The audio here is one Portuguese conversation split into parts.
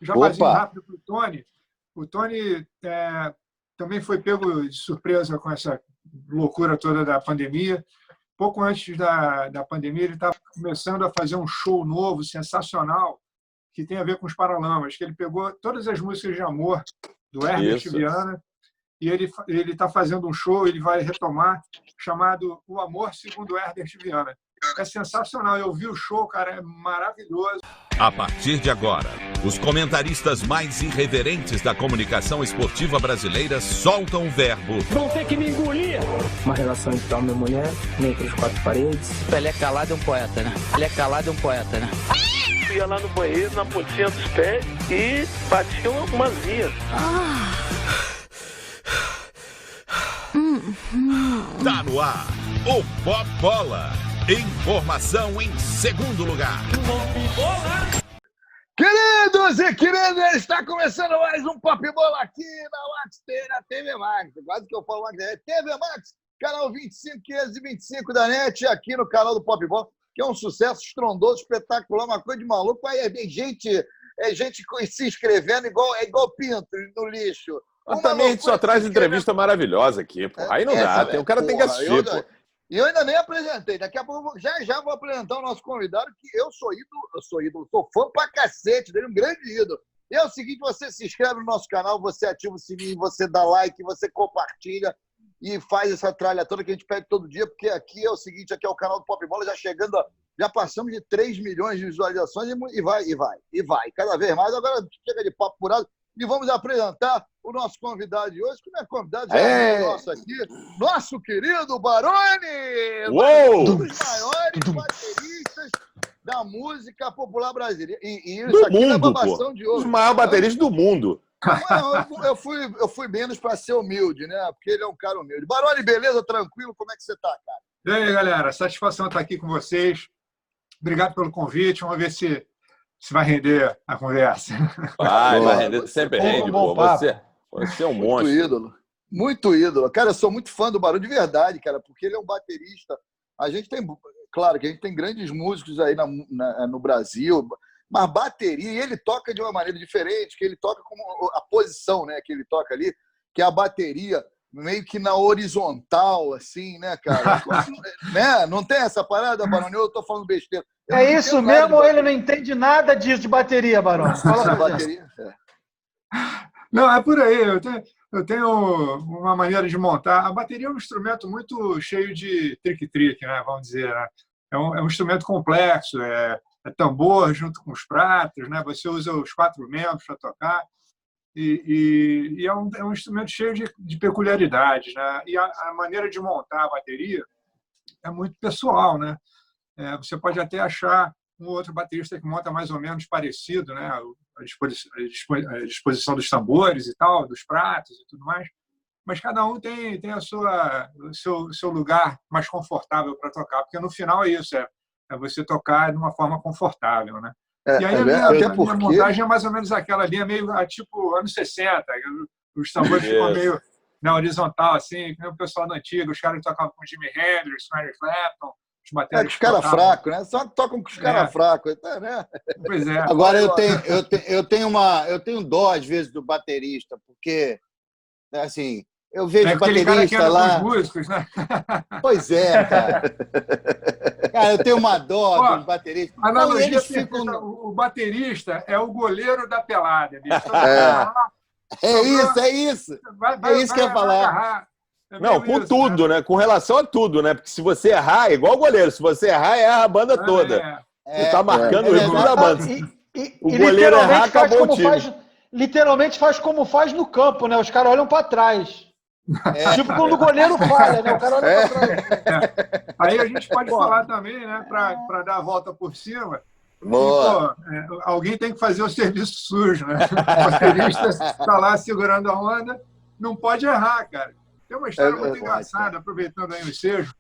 jabazinho Opa! rápido para o Tony. O Tony também foi pego de surpresa com essa loucura toda da pandemia. Pouco antes da pandemia, ele estava começando a fazer um show novo, sensacional, que tem a ver com os Paralamas, que ele pegou todas as músicas de amor do Herbert Viana e ele está fazendo um show, ele vai retomar, chamado O Amor Segundo Herbert Viana. É sensacional. Eu vi o show, cara, é maravilhoso. A partir de agora, os comentaristas mais irreverentes da comunicação esportiva brasileira soltam o verbo. Vão ter que me engolir! Uma relação entre homem e mulher, nem entre as quatro paredes. Pelé calado é um poeta, né? Pelé calado é um poeta, né? Ia lá no banheiro, na pontinha dos pés e batia uma via. Tá no ar, o Pop Bola. Informação em segundo lugar. Queridos e queridas, está começando mais um Pop Bola aqui na TV Max. Quase que eu falo Max, TV Max, canal 25525 da NET, aqui no canal do Pop Bola, que é um sucesso estrondoso, espetacular, uma coisa de maluco. Aí é gente se inscrevendo igual pinto no lixo. Mas também a gente só traz entrevista maravilhosa aqui, pô. Aí não dá, o cara tem que assistir, pô. E eu ainda nem apresentei. Daqui a pouco, já vou apresentar o nosso convidado, que eu sou ídolo, sou fã pra cacete dele, um grande ídolo. E é o seguinte, você se inscreve no nosso canal, você ativa o sininho, você dá like, você compartilha e faz essa tralha toda que a gente pede todo dia, porque aqui é o seguinte, aqui é o canal do Pop Bola, já passamos de 3 milhões de visualizações e vai. Cada vez mais, agora chega de papo furado. E vamos apresentar o nosso convidado de hoje, que não é convidado, já é nosso aqui, nosso querido Baroni! Uou! Um dos maiores bateristas da música popular brasileira. E isso aqui é babação de ouro. Os maiores bateristas do mundo. Eu fui menos para ser humilde, né? Porque ele é um cara humilde. Baroni, beleza? Tranquilo? Como é que você tá, cara? E aí, galera? Satisfação estar aqui com vocês. Obrigado pelo convite. Vamos ver se vai render a conversa. Vai render, sempre rende, pô. Você é um monstro. Muito ídolo. Cara, eu sou muito fã do Baroni, de verdade, cara, porque ele é um baterista. Claro que a gente tem grandes músicos aí no Brasil, mas bateria, e ele toca de uma maneira diferente, que ele toca como a posição, né, que ele toca ali, que é a bateria meio que na horizontal, assim, né, cara? Né? Não tem essa parada, Baroni? Eu tô falando besteira. É isso mesmo ou ele não entende nada disso de bateria, Baroni? Fala pra bateria. Não, é por aí. Eu tenho uma maneira de montar. A bateria é um instrumento muito cheio de trick-trick, né? Vamos dizer, né? É um instrumento complexo, é tambor junto com os pratos, né? Você usa os 4 membros para tocar. E é um instrumento cheio de peculiaridades, né? E a maneira de montar a bateria é muito pessoal, né? Você pode até achar um outro baterista que monta mais ou menos parecido, né? A disposição dos tambores e tal, dos pratos e tudo mais, mas cada um tem o seu lugar mais confortável para tocar, porque no final é isso, é você tocar de uma forma confortável, né? E aí a minha montagem é mais ou menos aquela linha meio tipo anos 60, os tambores ficam meio na horizontal, assim, como o pessoal do antigo, os caras que tocavam com Jimi Hendrix, com Eric Clapton, os caras fracos, né? Só tocam com os caras fracos, né? Pois é. Agora eu tenho dó às vezes do baterista, porque assim, eu vejo baterista lá. Com os músicos, né? Pois é, cara. Cara, eu tenho uma dó dos bateristas. Analogia o baterista é o goleiro da pelada, bicho. É isso. É isso que eu ia falar. Não, com tudo, né? Com relação a tudo, né? Porque se você errar, é igual o goleiro. Se você errar, erra a banda toda. Você tá marcando o ritmo da banda. O goleiro errar, acabou o time. Literalmente faz como faz no campo, né? Os caras olham para trás. Tipo quando o goleiro falha, né? O cara olha para trás. Aí a gente pode falar também, né? Para dar a volta por cima. Alguém tem que fazer o serviço sujo, né? O baterista está lá segurando a onda, não pode errar, cara. Tem uma história muito engraçada, aproveitando aí o ensejo,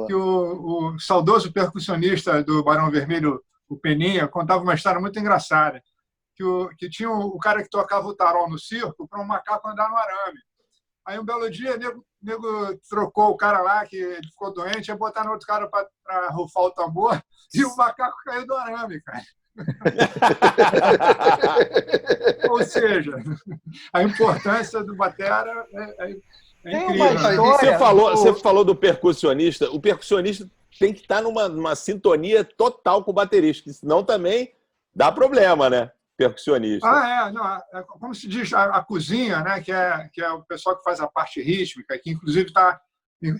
que o saudoso percussionista do Barão Vermelho, o Peninha, contava uma história muito engraçada, que tinha o cara que tocava o tarol no circo para um macaco andar no arame. Aí um belo dia, o nego trocou o cara lá, que ele ficou doente, ia botar no outro cara para rufar o tambor, e o macaco caiu do arame, cara. Ou seja, a importância do batera é Tem incrível. uma história. Você falou do percussionista. O percussionista tem que estar numa sintonia total com o baterista, senão também dá problema, né? Percussionista. Não, como se diz, a cozinha, né? Que é o pessoal que faz a parte rítmica, que inclusive está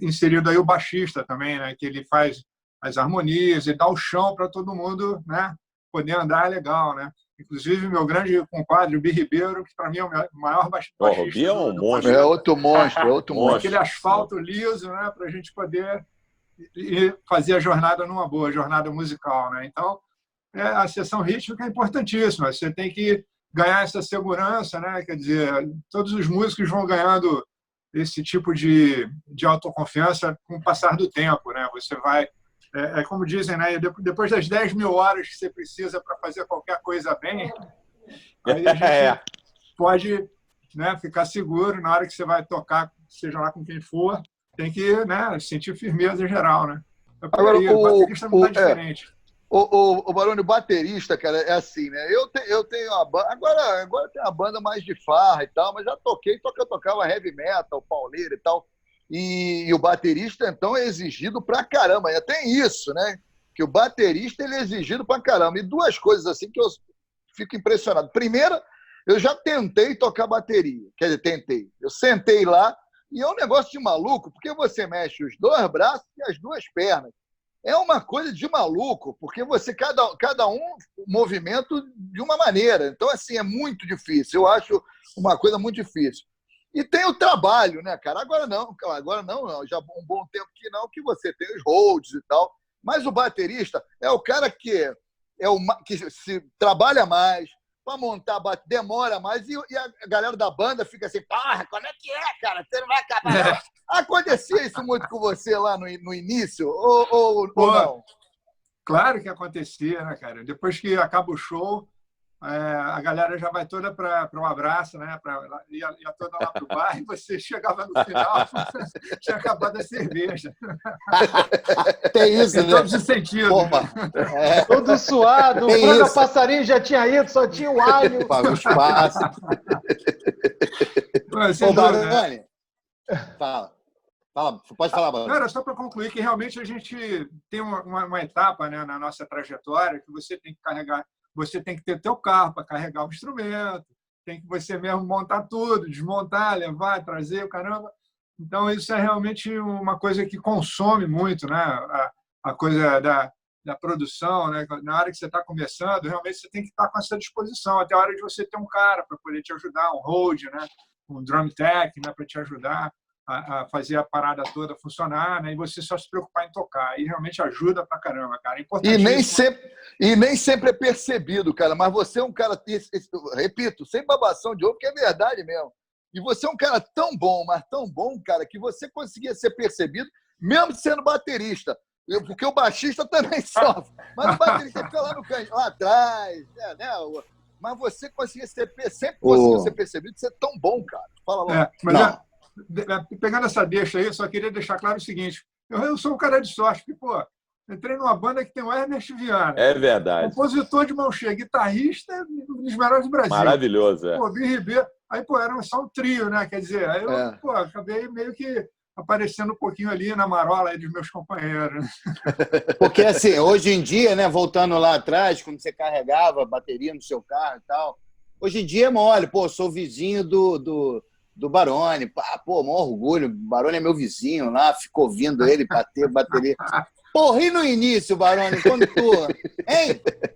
inserido aí o baixista também, né? Que ele faz as harmonias e dá o chão para todo mundo, né? Poder andar legal, né? Inclusive, meu grande compadre, o Bi Ribeiro, que para mim é o maior baixista. O Bi é um monstro. É outro monstro, Aquele asfalto liso, né? Para a gente poder fazer a jornada numa boa, jornada musical, né? Então, a sessão rítmica é importantíssima. Você tem que ganhar essa segurança, né? Quer dizer, todos os músicos vão ganhando esse tipo de autoconfiança com o passar do tempo, né? Você vai... como dizem, né? Depois das 10.000 horas que você precisa para fazer qualquer coisa bem, aí a gente pode, né, ficar seguro na hora que você vai tocar, seja lá com quem for, tem que, né, sentir firmeza geral, né? Agora, o baterista não está diferente. O Baroni, o baterista, cara, é assim, né? Eu tenho uma banda... Agora tem uma banda mais de farra e tal, mas já eu tocava heavy metal, pauleira e tal. E o baterista, então, é exigido pra caramba. E tem isso, né? Que o baterista ele é exigido pra caramba. E duas coisas assim que eu fico impressionado. Primeiro, eu já tentei tocar bateria. Quer dizer, tentei. Eu sentei lá e é um negócio de maluco, porque você mexe os dois braços e as duas pernas. É uma coisa de maluco, porque você cada um movimento de uma maneira. Então, assim, é muito difícil. Eu acho uma coisa muito difícil. E tem o trabalho, né, cara? Agora não. Já há um bom tempo que você tem os holds e tal. Mas o baterista é o cara que se trabalha mais, para montar, demora mais, e a galera da banda fica assim, porra, como é que é, cara? Você não vai acabar. Acontecia isso muito com você lá no início? Ou não? Claro que acontecia, né, cara? Depois que acaba o show, a galera já vai toda para um abraço, né? Ia toda lá para o bar e você chegava no final, tinha acabado a cerveja. Tem isso, né? Em todos os sentidos. Todo suado, o frango passarinho já tinha ido, só tinha o alho. Para o espaço. Ô, Baroni, fala. Pode falar, Baroni. Não, era só para concluir que realmente a gente tem uma etapa, né, na nossa trajetória que você tem que carregar. Você tem que ter teu carro para carregar o instrumento, tem que você mesmo montar tudo, desmontar, levar, trazer, o caramba. Então, isso é realmente uma coisa que consome muito, né? A coisa da produção, né? Na hora que você está começando, realmente você tem que estar com essa disposição, até a hora de você ter um cara para poder te ajudar, um hold, né? Um drum tech, né? Para te ajudar a fazer a parada toda funcionar, né? E você só se preocupar em tocar. E realmente ajuda pra caramba, cara. É importante. E nem sempre é percebido, cara. Mas você é um cara, repito, sem babação de ovo, que é verdade mesmo. E você é um cara tão bom, mas tão bom, cara, que você conseguia ser percebido, mesmo sendo baterista. Porque o baixista também sofre. Mas o baterista fica lá no canto, lá atrás, né? Mas você conseguia sempre conseguiu ser percebido, ser tão bom, cara. Fala logo. Pegando essa deixa aí, eu só queria deixar claro o seguinte: eu sou um cara de sorte, porque, pô, entrei numa banda que tem o Ernest Viana. É verdade. Compositor de mão cheia, guitarrista, um dos melhores do Brasil. Maravilhoso, Pô, Bi Ribeiro. Aí, pô, era só um trio, né? Quer dizer, aí eu, pô, acabei meio que aparecendo um pouquinho ali na marola aí dos meus companheiros. Porque, assim, hoje em dia, né, voltando lá atrás, quando você carregava a bateria no seu carro e tal, hoje em dia é mole. Pô, sou vizinho do Baroni, pô, maior orgulho, o Baroni é meu vizinho lá, ficou ouvindo ele bater bateria. Porra, e no início, Baroni, quando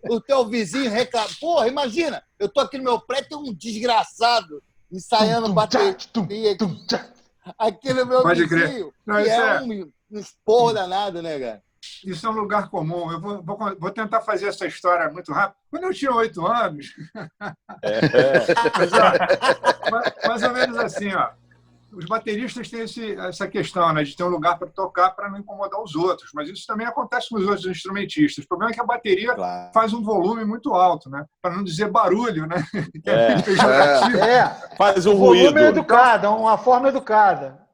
o teu vizinho reclama, porra, imagina, eu tô aqui no meu prédio, tem um desgraçado ensaiando bateria, aquele meu vizinho, não, que um esporro danado, né, cara? Isso é um lugar comum. Eu vou tentar fazer essa história muito rápido. Quando eu tinha 8 anos, mais ou menos assim, ó, os bateristas têm essa questão, né, de ter um lugar para tocar para não incomodar os outros. Mas isso também acontece com os outros instrumentistas. O problema é que a bateria faz um volume muito alto, né, para não dizer barulho, né? Faz um ruído. Volume educado, uma forma educada.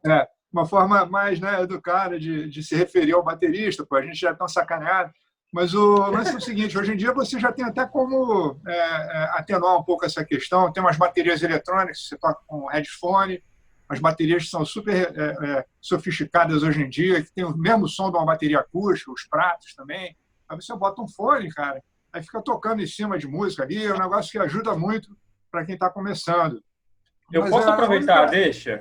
Uma forma mais, né, educada de se referir ao baterista, pô, a gente já é tão sacaneado. Mas o lance é o seguinte, hoje em dia você já tem até como atenuar um pouco essa questão. Tem umas baterias eletrônicas, você toca com headphone, as baterias são super sofisticadas hoje em dia, que tem o mesmo som de uma bateria acústica, os pratos também. Aí você bota um fone, cara, aí fica tocando em cima de música ali, é um negócio que ajuda muito para quem está começando. Eu posso aproveitar a deixa?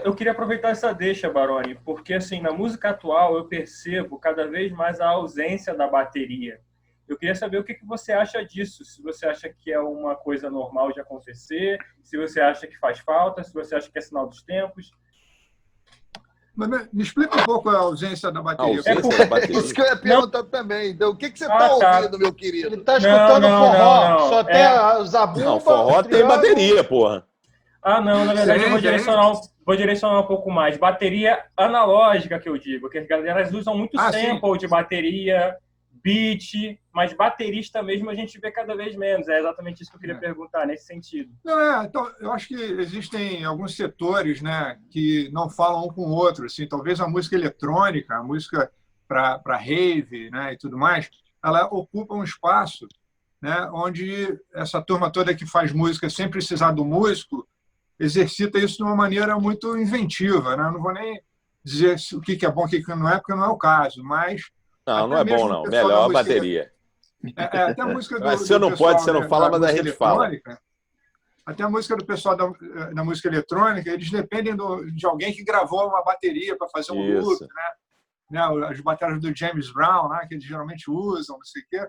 Eu queria aproveitar essa deixa, Baroni, porque assim, na música atual eu percebo cada vez mais a ausência da bateria. Eu queria saber o que você acha disso, se você acha que é uma coisa normal de acontecer, se você acha que faz falta, se você acha que é sinal dos tempos. Mas me explica um pouco a ausência da bateria. Isso que eu ia perguntar também. Então, o que você está ouvindo, meu querido? Ele está escutando forró, só tem a zabumba. Não, forró tem bateria, porra. Não, na verdade eu vou direcionar um pouco mais. Bateria analógica, que eu digo, que as galeras usam muito sample de bateria, beat, mas baterista mesmo a gente vê cada vez menos. É exatamente isso que eu queria perguntar, nesse sentido. Então, eu acho que existem alguns setores, né, que não falam um com o outro. Assim, talvez a música eletrônica, a música para rave, né, e tudo mais, ela ocupa um espaço, né, onde essa turma toda que faz música sem precisar do músico exercita isso de uma maneira muito inventiva, né? Eu não vou nem dizer o que é bom, o que não é, porque não é o caso, mas... Não é bom, não. Melhor a bateria. Até a música mas você não pode, você não fala, mas a gente fala. Até a música do pessoal da música eletrônica, eles dependem de alguém que gravou uma bateria para fazer um loop, né? As baterias do James Brown, né? Que eles geralmente usam, não sei o quê.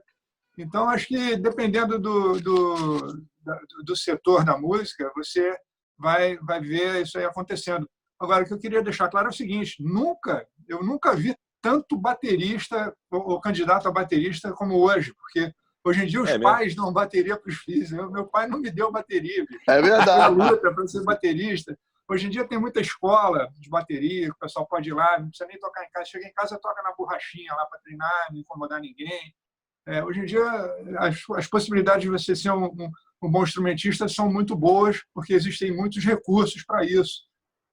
Então, acho que dependendo do setor da música, você vai ver isso aí acontecendo. Agora, o que eu queria deixar claro é o seguinte, eu nunca vi tanto baterista ou candidato a baterista como hoje, porque hoje em dia os pais dão bateria para os filhos. Meu pai não me deu bateria, bicho. É verdade. Luta para ser baterista. Hoje em dia tem muita escola de bateria, que o pessoal pode ir lá, não precisa nem tocar em casa. Chega em casa, toca na borrachinha lá para treinar, não incomodar ninguém. Hoje em dia, as possibilidades de você ser um bom instrumentista são muito boas, porque existem muitos recursos para isso.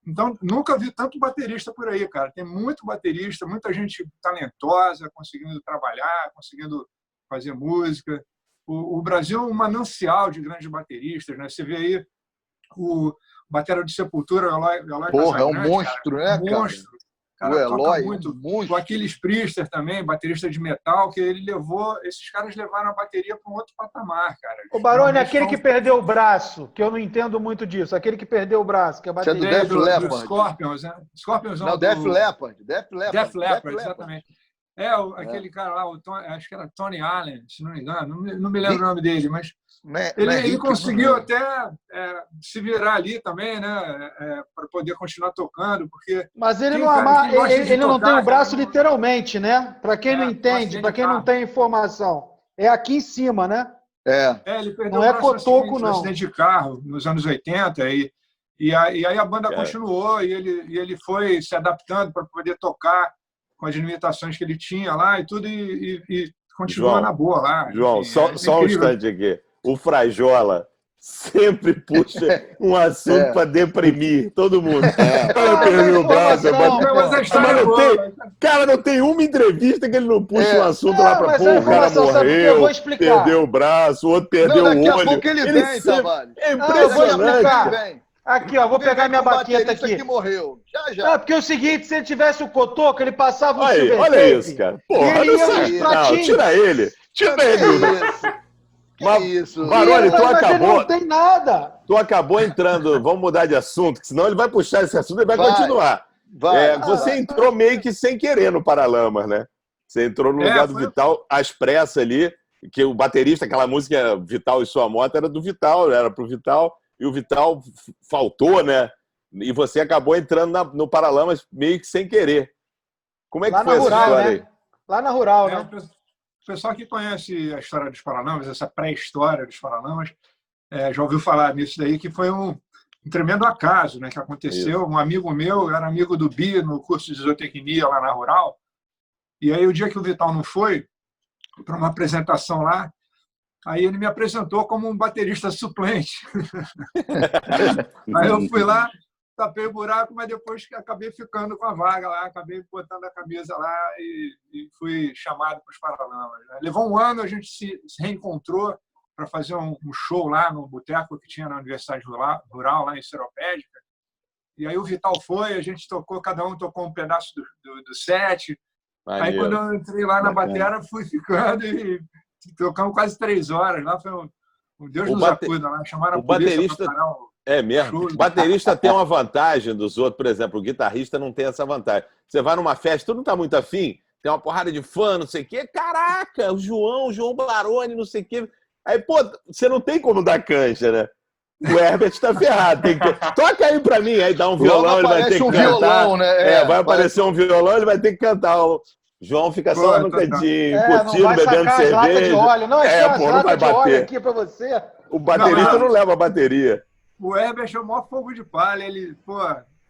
Então, nunca vi tanto baterista por aí, cara. Tem muito baterista, muita gente talentosa, conseguindo trabalhar, conseguindo fazer música. O Brasil é um manancial de grandes bateristas, né? Você vê aí o batera de Sepultura, o Eloy Porra, é um monstro, cara. Né, cara? Monstro. Cara, o Eloy muito. O Aquiles Priester também, baterista de metal, que ele levou... Esses caras levaram a bateria para um outro patamar, cara. O Baroni, aquele que perdeu o braço, que eu não entendo muito disso. Aquele que perdeu o braço, que é a bateria... Você é do Def Leppard. Scorpions, né? Scorpions não, Def Leppard. Def Leppard, exatamente. Aquele cara lá, acho que era Tony Allen, se não me engano, não me lembro o nome dele, mas ele conseguiu até se virar ali também, né, para poder continuar tocando, porque... Mas ele não tem o braço literalmente, né? Para quem não entende, para quem não tem informação, é aqui em cima, né? Ele perdeu não é cotoco, não. Um acidente de carro nos anos 80, e aí a banda continuou, e ele foi se adaptando para poder tocar com as limitações que ele tinha lá e tudo, e continua na boa lá. João, só um instante aqui. O Frajola sempre puxa um assunto para deprimir todo mundo. Perdi o braço. Cara, não tem uma entrevista que ele não puxa um assunto lá para pôr. O cara morreu, perdeu o braço, o outro perdeu o olho. Daqui a pouco ele vem, Tavares. É impressionante. Aqui, ó, vou pegar minha baqueta aqui. Que morreu. Já. Porque é o seguinte, se ele tivesse o cotoco, ele passava o silver tape. Olha isso, cara. Porra, não, tira ele. Tira ele. Mas isso. Baroni, tu acabou. Não tem nada. Tu acabou entrando. Vamos mudar de assunto, senão ele vai puxar esse assunto e vai continuar. Você entrou meio que sem querer no Paralamas, né? Você entrou no lugar do Vital, às pressas ali, que o baterista, aquela música Vital e Sua Moto era do Vital, era pro Vital. E o Vital faltou, né? E você acabou entrando no Paralamas meio que sem querer. Como é que foi essa história aí? Lá na Rural, né? O pessoal que conhece a história dos Paralamas, essa pré-história dos Paralamas, já ouviu falar nisso daí, que foi um tremendo acaso, né, que aconteceu. Um amigo meu era amigo do Bi no curso de zootecnia lá na Rural. E aí, o dia que o Vital não foi, para uma apresentação lá, aí ele me apresentou como um baterista suplente. Aí eu fui lá, tapei o buraco, mas depois acabei ficando com a vaga lá, acabei botando a camisa lá e fui chamado para os Paralamas. Levou um ano, a gente se reencontrou para fazer um show lá no boteco que tinha na Universidade Rural, lá em Seropédica. E aí o Vital foi, a gente tocou, cada um tocou um pedaço do set. Aí quando eu entrei lá na batera, fui ficando e tocamos quase 3 horas. Lá foi um Deus nos acuda lá, chamaram a polícia para parar o... É mesmo. O baterista tem uma vantagem dos outros, por exemplo, o guitarrista não tem essa vantagem. Você vai numa festa, tu não tá muito afim, tem uma porrada de fã, não sei o quê. Caraca, o João Baroni, não sei o quê. Aí, pô, você não tem como dar cancha, né? O Herbert tá ferrado. Toca aí pra mim, aí dá um violão, ele vai ter que cantar. Violão, né? Vai aparecer um violão, ele vai ter que cantar. O João fica só lá no cantinho, curtindo, bebendo cerveja. De óleo. Não, não vai bater. Aqui pra você. O baterista não leva a bateria. O Herbert é o maior fogo de palha. Ele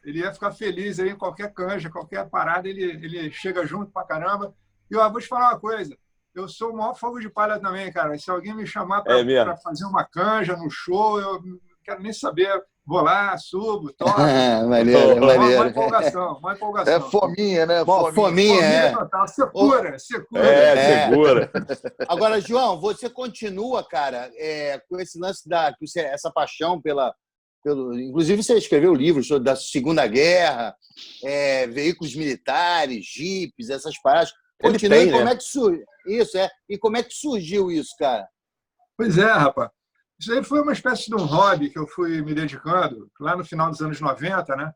ia ficar feliz aí em qualquer canja, qualquer parada, ele chega junto pra caramba. E eu vou te falar uma coisa. Eu sou o maior fogo de palha também, cara. Se alguém me chamar para fazer uma canja no show, eu não quero nem saber. Vou lá, subo, toco. Maneiro. Uma empolgação. É fominha, né? Fominha total. Secura. Segura. Agora, João, você continua, cara, com esse lance essa paixão inclusive, você escreveu livros da Segunda Guerra, veículos militares, jipes, essas paradas. Continua, e como é que surgiu? E como é que surgiu isso, cara? Pois é, rapaz. Isso aí foi uma espécie de um hobby que eu fui me dedicando lá no final dos anos 90, né?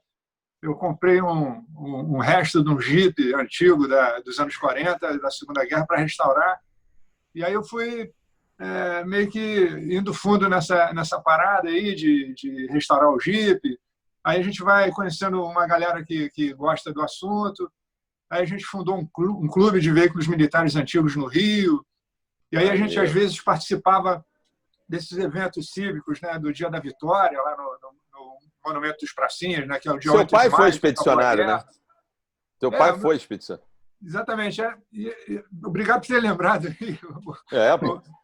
Eu comprei um resto de um Jeep antigo dos anos 40, da Segunda Guerra, para restaurar. E aí eu fui meio que indo fundo nessa parada aí de restaurar o Jeep. Aí a gente vai conhecendo uma galera que gosta do assunto. Aí a gente fundou um clube de veículos militares antigos no Rio. E aí a gente, às vezes, participava desses eventos cívicos, né, do Dia da Vitória, lá no Monumento dos Pracinhas, né, que é o dia 8 de maio. Seu pai foi expedicionário, né? Seu pai foi expedicionário. Exatamente. Obrigado por ter lembrado aí.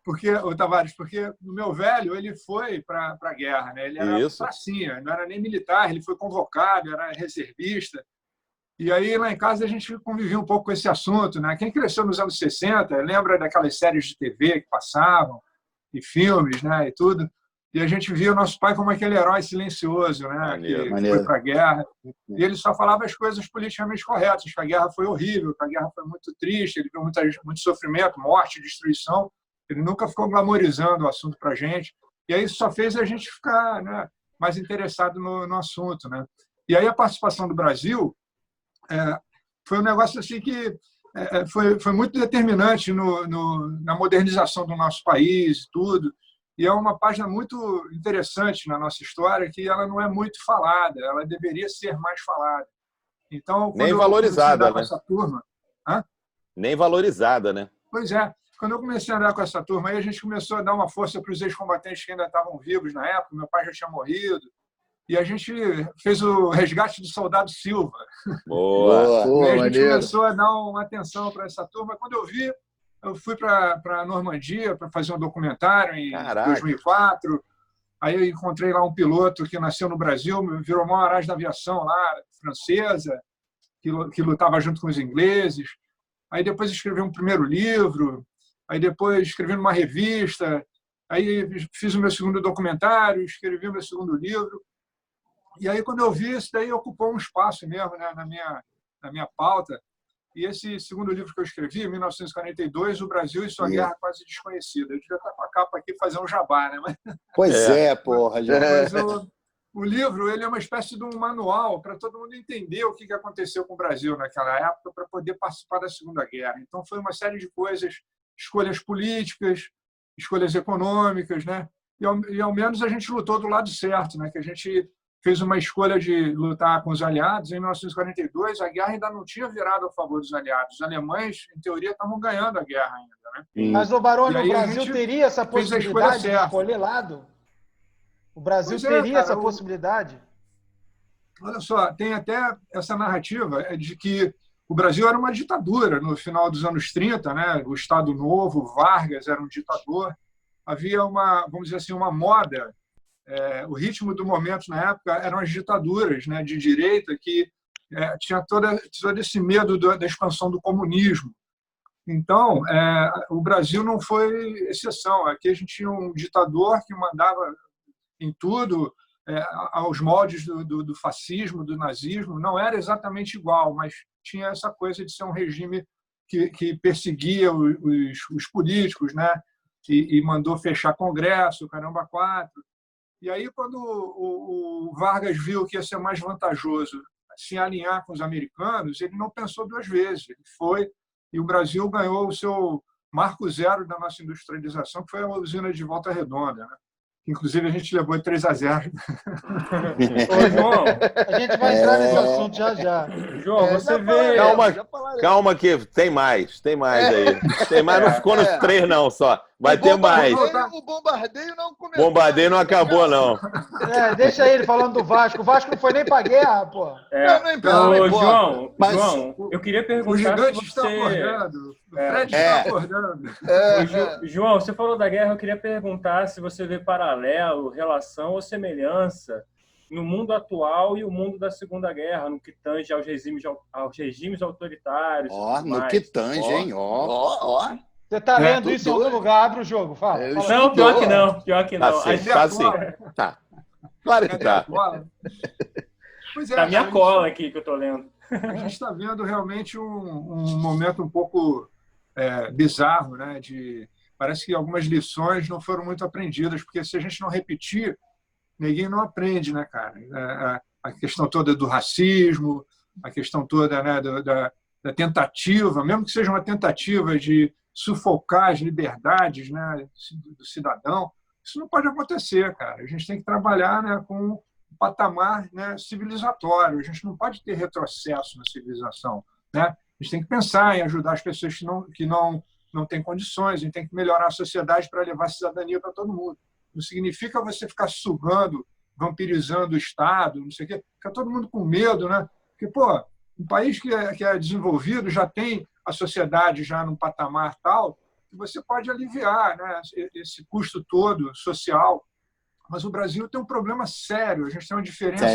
Porque, Tavares, porque o meu velho, ele foi para a guerra, né? Ele era pracinha, não era nem militar, ele foi convocado, era reservista. E aí, lá em casa, a gente convivia um pouco com esse assunto, né? Quem cresceu nos anos 60 lembra daquelas séries de TV que passavam, e filmes, né? E tudo. E a gente via o nosso pai como aquele herói silencioso, né? Que foi para a guerra. E ele só falava as coisas politicamente corretas, que a guerra foi horrível, que a guerra foi muito triste, ele viu muito sofrimento, morte, destruição. Ele nunca ficou glamorizando o assunto para a gente. E aí isso só fez a gente ficar, né, mais interessado no assunto, né? E aí a participação do Brasil foi um negócio assim que foi muito determinante na modernização do nosso país e tudo. E é uma página muito interessante na nossa história, que ela não é muito falada, ela deveria ser mais falada. Então, nem valorizada, né? Essa turma, nem valorizada, né? Pois é. Quando eu comecei a andar com essa turma, aí a gente começou a dar uma força para os ex-combatentes que ainda estavam vivos na época. Meu pai já tinha morrido. E a gente fez o resgate do soldado Silva. Boa! E a gente começou a dar uma atenção para essa turma. Quando eu fui para a Normandia para fazer um documentário em 2004. Aí eu encontrei lá um piloto que nasceu no Brasil, virou maior arás da aviação lá, francesa, que lutava junto com os ingleses. Aí depois escrevi um primeiro livro. Aí depois escrevi numa revista. Aí fiz o meu segundo documentário, escrevi o meu segundo livro. E aí, quando eu vi, isso daí ocupou um espaço mesmo, né, na minha pauta. E esse segundo livro que eu escrevi, em 1942, O Brasil e Sua Guerra Quase Desconhecida. Eu devia estar com a capa aqui fazer um jabá, né? Pois porra. Mas o livro ele é uma espécie de um manual para todo mundo entender o que aconteceu com o Brasil naquela época para poder participar da Segunda Guerra. Então, foi uma série de coisas, escolhas políticas, escolhas econômicas, né? E ao menos a gente lutou do lado certo, né? Que a gente fez uma escolha de lutar com os aliados. Em 1942, a guerra ainda não tinha virado a favor dos aliados. Os alemães, em teoria, estavam ganhando a guerra ainda. Né? Mas, Baroni, o Brasil teria essa possibilidade de escolher lado? O Brasil teria essa possibilidade? Olha só, tem até essa narrativa de que o Brasil era uma ditadura no final dos anos 30, né? O Estado Novo, Vargas era um ditador. Havia vamos dizer assim, uma moda o ritmo do momento na época eram as ditaduras, né, de direita que tinha todo esse medo da expansão do comunismo. Então, o Brasil não foi exceção. Aqui a gente tinha um ditador que mandava em tudo, aos moldes do fascismo, do nazismo. Não era exatamente igual, mas tinha essa coisa de ser um regime que perseguia os políticos, né? E mandou fechar Congresso, caramba, 4. E aí, quando o Vargas viu que ia ser mais vantajoso se alinhar com os americanos, ele não pensou 2 vezes. Ele foi, e o Brasil ganhou o seu marco zero da nossa industrialização, que foi a usina de Volta Redonda, né? Inclusive, a gente levou 3-0. Ô, João, a gente vai entrar nesse assunto já. João, você vê... Calma que tem mais aí. Tem mais, não ficou nos 3 não só. Vai ter mais. O bombardeio não começou. Bombardeio não acabou, não. Deixa ele falando do Vasco. O Vasco não foi nem pra guerra, pô. João, eu queria perguntar. O gigante se está você... acordando. O Fred está acordando. João, você falou da guerra, eu queria perguntar se você vê paralelo, relação ou semelhança no mundo atual e o mundo da Segunda Guerra, no que tange aos regimes autoritários. No que tange, hein? Você tá lendo isso em algum lugar? Abre o jogo, fala. Não, pior que não. Tá sim. Tá. Claro que tá. Pois tá minha cola aqui que eu tô lendo. A gente está vendo realmente um momento um pouco bizarro, né? Parece que algumas lições não foram muito aprendidas, porque se a gente não repetir, ninguém não aprende, né, cara? A questão toda do racismo, a questão toda, né, da tentativa, mesmo que seja uma tentativa de sufocar as liberdades, né, do cidadão, isso não pode acontecer, cara. A gente tem que trabalhar, né, com um patamar, né, civilizatório. A gente não pode ter retrocesso na civilização, né? A gente tem que pensar em ajudar as pessoas que não têm condições. A gente tem que melhorar a sociedade para levar a cidadania para todo mundo. Não significa você ficar sugando, vampirizando o Estado, não sei o quê. Fica todo mundo com medo, né? Porque, pô, um país que é desenvolvido já tem a sociedade já num patamar tal que você pode aliviar, né, esse custo todo social. Mas o Brasil tem um problema sério. A gente tem uma diferença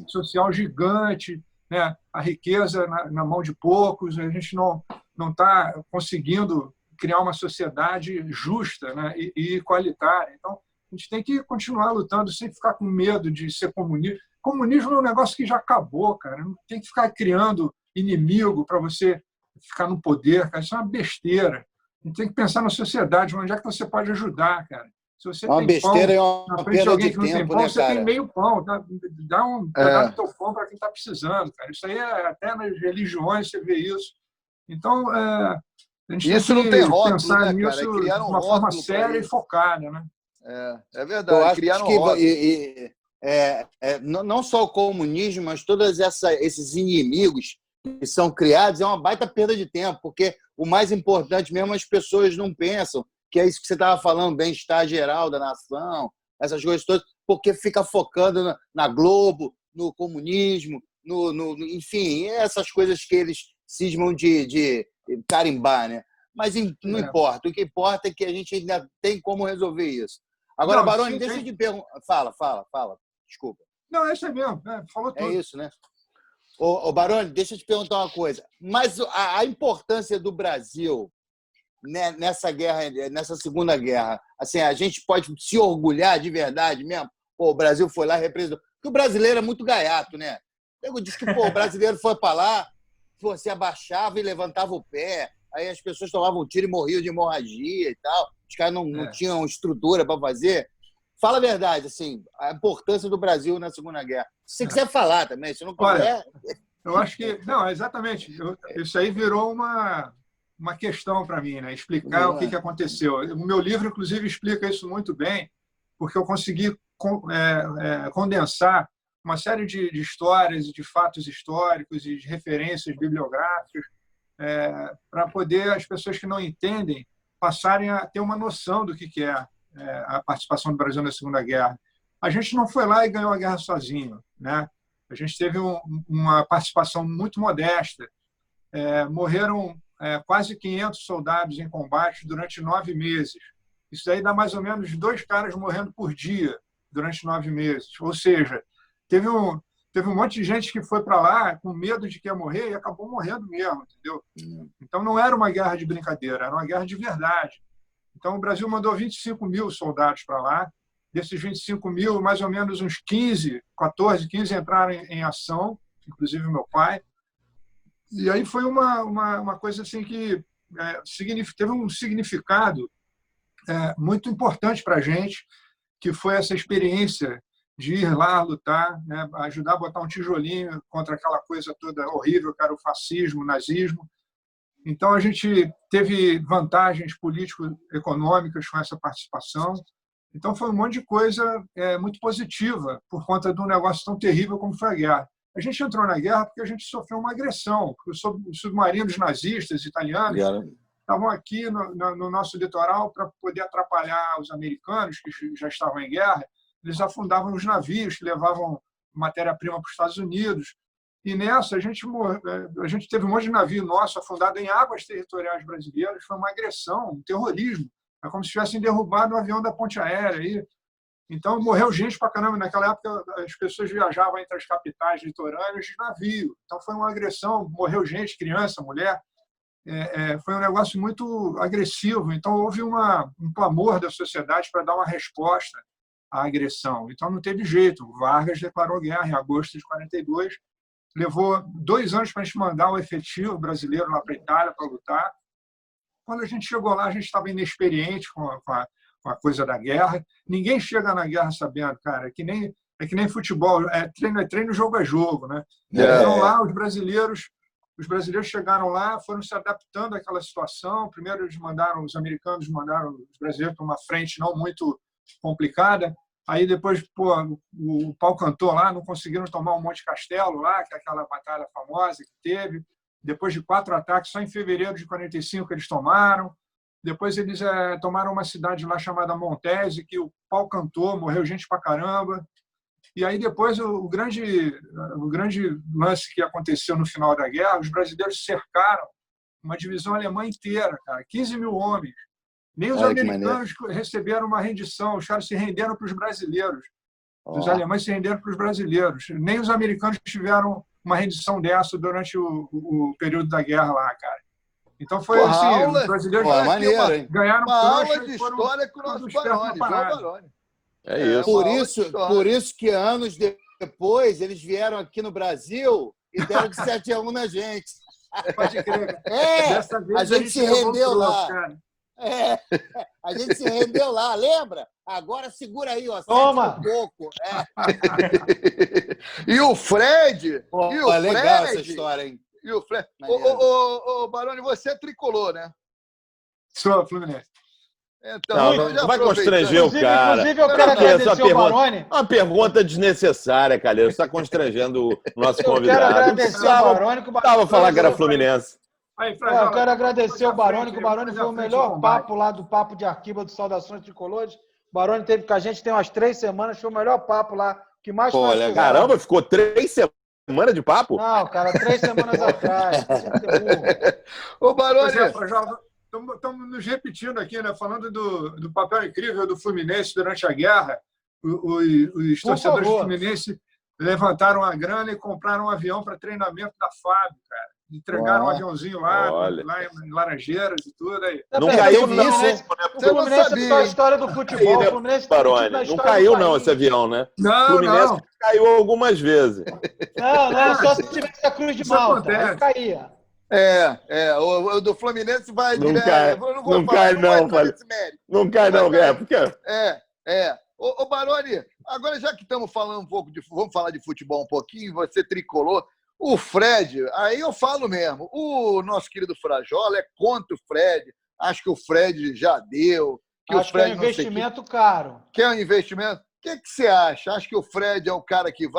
social gigante, né? A riqueza na mão de poucos. A gente não está conseguindo criar uma sociedade justa, né, e igualitária. Então, a gente tem que continuar lutando sem ficar com medo de ser comunista. Comunismo é um negócio que já acabou, cara. Não tem que ficar criando inimigo para você ficar no poder, cara. Isso é uma besteira. A gente tem que pensar na sociedade, onde é que você pode ajudar, cara. Se você uma tem besteira pão, é uma perda de tempo, né, você cara? tem meio pão, tá? Dá um pedaço do teu pão para quem está precisando, cara. Isso aí até nas religiões você vê isso. Então, a gente isso tem que não tem rótulo, pensar né, nisso cara? de uma forma séria e focada, né? É verdade. Eu acho que não só o comunismo, mas todos esses inimigos que são criados é uma baita perda de tempo, porque o mais importante mesmo as pessoas não pensam, que é isso que você estava falando, bem-estar geral da nação, essas coisas todas, porque fica focando na Globo, no comunismo, enfim, essas coisas que eles cismam de carimbar, né? Mas não importa. O que importa é que a gente ainda tem como resolver isso. Agora, Baroni, deixa eu te perguntar. Fala. Desculpa. Não, é isso aí mesmo. Falou tudo. É isso, né? Ô, Baroni, deixa eu te perguntar uma coisa. Mas a importância do Brasil nessa guerra, nessa Segunda Guerra, assim, a gente pode se orgulhar de verdade mesmo? Pô, o Brasil foi lá e representou. Porque o brasileiro é muito gaiato, né? Eu disse que o brasileiro foi para lá, você abaixava e levantava o pé, aí as pessoas tomavam tiro e morriam de hemorragia e tal. Os caras não tinham estrutura para fazer. Fala a verdade, assim, a importância do Brasil na Segunda Guerra. Se você quiser falar também, se não quiser... Olha, eu acho que... Não, exatamente. Isso aí virou uma questão para mim, né? Explicar o que aconteceu. O meu livro, inclusive, explica isso muito bem, porque eu consegui condensar uma série de histórias, de fatos históricos e de referências bibliográficas para poder as pessoas que não entendem passarem a ter uma noção do que é a participação do Brasil na Segunda Guerra. A gente não foi lá e ganhou a guerra sozinho, né? A gente teve uma participação muito modesta. Morreram quase 500 soldados em combate durante 9 meses. Isso daí dá mais ou menos 2 caras morrendo por dia durante 9 meses. Ou seja, teve um monte de gente que foi para lá com medo de que ia morrer e acabou morrendo mesmo, entendeu? Então não era uma guerra de brincadeira, era uma guerra de verdade. Então o Brasil mandou 25 mil soldados para lá. Desses 25 mil, mais ou menos uns 15 entraram em ação, inclusive meu pai. E aí foi uma coisa assim que teve um significado muito importante para a gente, que foi essa experiência de ir lá lutar, né, ajudar a botar um tijolinho contra aquela coisa toda horrível que era o fascismo, o nazismo. Então, a gente teve vantagens político-econômicas com essa participação. Então, foi um monte de coisa muito positiva por conta de um negócio tão terrível como foi a guerra. A gente entrou na guerra porque a gente sofreu uma agressão, porque os submarinos nazistas italianos estavam aqui no nosso litoral para poder atrapalhar os americanos, que já estavam em guerra. Eles afundavam os navios que levavam matéria-prima para os Estados Unidos. E nessa, a gente teve um monte de navio nosso afundado em águas territoriais brasileiras. Foi uma agressão, um terrorismo. É como se tivessem derrubado um avião da ponte aérea. Aí. Então, morreu gente pra caramba. Naquela época, as pessoas viajavam entre as capitais litorâneas de navio. Então, foi uma agressão. Morreu gente, criança, mulher. Foi um negócio muito agressivo. Então, houve um clamor da sociedade para dar uma resposta à agressão. Então, não teve jeito. O Vargas declarou guerra em agosto de 1942. Levou 2 anos para a gente mandar o efetivo brasileiro lá para a Itália para lutar. Quando a gente chegou lá, a gente estava inexperiente com a coisa da guerra. Ninguém chega na guerra sabendo, cara. É que nem futebol. Treino, jogo é jogo, né? Então, lá, os brasileiros chegaram lá, foram se adaptando àquela situação. Primeiro, os americanos mandaram os brasileiros para uma frente não muito complicada. Aí depois, o pau cantou lá, não conseguiram tomar um Monte Castelo lá, que é aquela batalha famosa que teve. Depois de 4 ataques, só em fevereiro de 1945 eles tomaram. Depois eles tomaram uma cidade lá chamada Montese, que o pau cantou, morreu gente pra caramba. E aí depois o grande lance que aconteceu no final da guerra, os brasileiros cercaram uma divisão alemã inteira, cara, 15 mil homens. Nem os americanos receberam uma rendição, os caras se renderam para os brasileiros. Os alemães se renderam para os brasileiros. Nem os americanos tiveram uma rendição dessa durante o período da guerra lá, cara. Então foi assim, os brasileiros ganharam uma aula de história com o nosso Baroni, João Baroni. É isso. Por isso que anos depois eles vieram aqui no Brasil e deram de 7-1 na gente. Pode crer. A gente se rendeu lá. Cara. A gente se rendeu lá, lembra? Agora segura aí, ó. Toma! Um pouco. E o Fred? Legal essa história, hein? E o Fred? Ô, Baroni, você é tricolor, né? Sou, Fluminense. Então, não vai constranger o cara. Inclusive, eu quero agradecer o Baroni. Uma pergunta desnecessária, cara. Você está constrangendo o nosso convidado. Eu quero agradecer o Baroni. Estava falando que era Fluminense. Eu quero agradecer o Baroni, que o Baroni foi o melhor papo lá do Papo de Arquiba do Saudações Tricolores. O Baroni teve com a gente tem umas 3 semanas, foi o melhor papo lá. Que mais caramba, ficou 3 semanas de papo? Não, cara, 3 semanas atrás. Ô, Baroni... Estamos nos repetindo aqui, né? Falando do papel incrível do Fluminense durante a guerra. Os torcedores do Fluminense levantaram a grana e compraram um avião para treinamento da FAB, cara. Entregaram um aviãozinho lá em Laranjeiras e tudo. Aí. Não caiu não. O Fluminense é a história do futebol. O Fluminense não caiu não esse avião, né? Não, o Fluminense caiu algumas vezes. Não, só se tivesse a Cruz de Malta. Aí caía. O do Fluminense vai não direto. Cai, não cai, não. Não cai, não. Porque... Ô, Baroni, agora já que estamos falando um pouco vamos falar de futebol um pouquinho, você tricolor. O Fred, aí eu falo mesmo, o nosso querido Frajola é contra o Fred, acho que o Fred já deu. Acho que é um investimento caro. Quer um investimento? O que você acha? Acho que o Fred é um cara que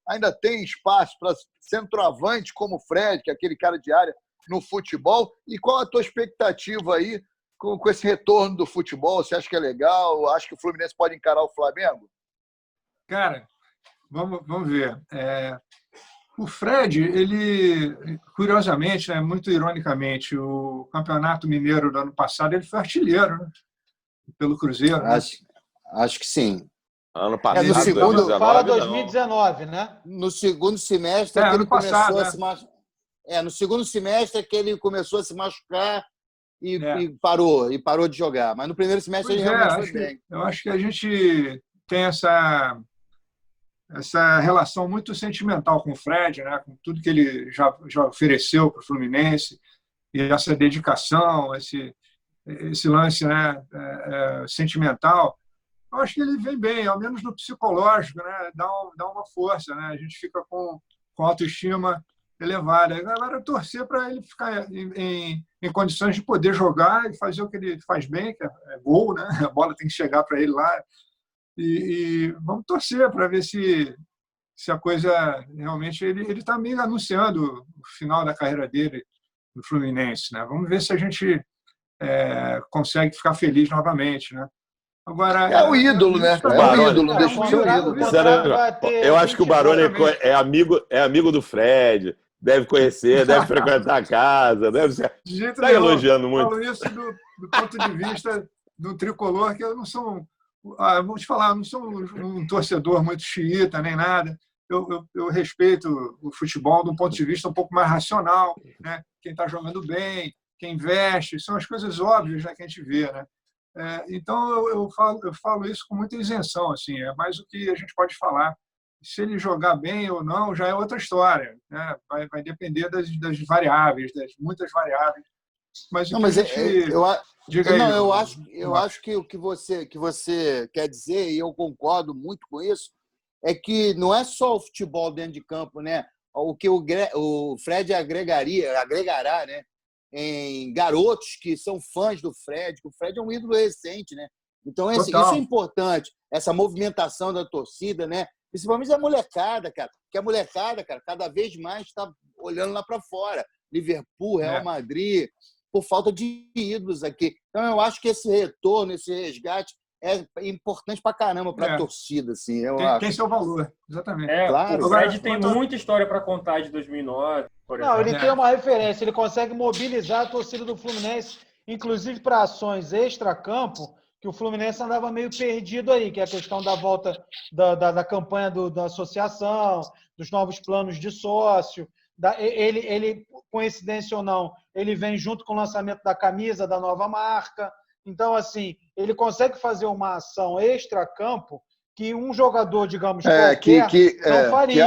ainda tem espaço para centroavante como o Fred, que é aquele cara de área no futebol. E qual a tua expectativa aí com esse retorno do futebol? Você acha que é legal? Acha que o Fluminense pode encarar o Flamengo? Cara, vamos ver. O Fred, ele, curiosamente, né, muito ironicamente, o Campeonato Mineiro do ano passado, ele foi artilheiro, né? Pelo Cruzeiro. Acho que sim. Ano passado, no segundo, 2019, fala 2019, né? No segundo semestre que ele começou a se machucar. No segundo semestre que ele começou a se machucar e parou de jogar. Mas no primeiro semestre ele realmente foi bem. Eu acho que a gente tem essa relação muito sentimental com o Fred, né? Com tudo que ele já ofereceu para o Fluminense, e essa dedicação, esse lance, né, sentimental. Eu acho que ele vem bem, ao menos no psicológico, né? Dá uma força, né? A gente fica com autoestima elevada. Agora, torcer para ele ficar em condições de poder jogar e fazer o que ele faz bem, que é gol, né? A bola tem que chegar para ele lá. E vamos torcer para ver se a coisa realmente... Ele está meio anunciando o final da carreira dele no Fluminense, né? Vamos ver se a gente consegue ficar feliz novamente, né? Agora, é o ídolo, né? É o ídolo, deixa de ser o ídolo. Eu acho que o Baroni é amigo do Fred, deve conhecer, deve frequentar a casa, deve ser. Está elogiando muito. Eu falo isso do ponto de vista do tricolor, que eu não sou, vou te falar, eu não sou um torcedor muito xiita nem nada. Eu respeito o futebol de um ponto de vista um pouco mais racional, né? Quem está jogando bem, quem investe, são as coisas óbvias, né, que a gente vê, né? Então, eu falo isso com muita isenção, assim, é mais o que a gente pode falar. Se ele jogar bem ou não, já é outra história, né? Vai depender das variáveis, das muitas variáveis. Mas eu acho que o que você quer dizer, e eu concordo muito com isso, é que não é só o futebol dentro de campo, né? O que o Fred agregará, né? Em garotos que são fãs do Fred, que o Fred é um ídolo recente, né? Então, isso é importante, essa movimentação da torcida, né? Principalmente a molecada, cara. Porque a molecada, cara, cada vez mais está olhando lá para fora. Liverpool, Real Madrid, por falta de ídolos aqui. Então, eu acho que esse retorno, esse resgate é importante pra caramba pra torcida, assim. Tem seu valor, exatamente. Claro. O Fred tem muita história para contar de 2009, por exemplo. Não, ele tem uma referência, ele consegue mobilizar a torcida do Fluminense, inclusive para ações extra-campo, que o Fluminense andava meio perdido aí, que é a questão da volta da campanha da associação, dos novos planos de sócio. Ele, coincidência ou não, ele vem junto com o lançamento da camisa da nova marca. Então, assim, ele consegue fazer uma ação extra-campo que um jogador, digamos, qualquer não faria.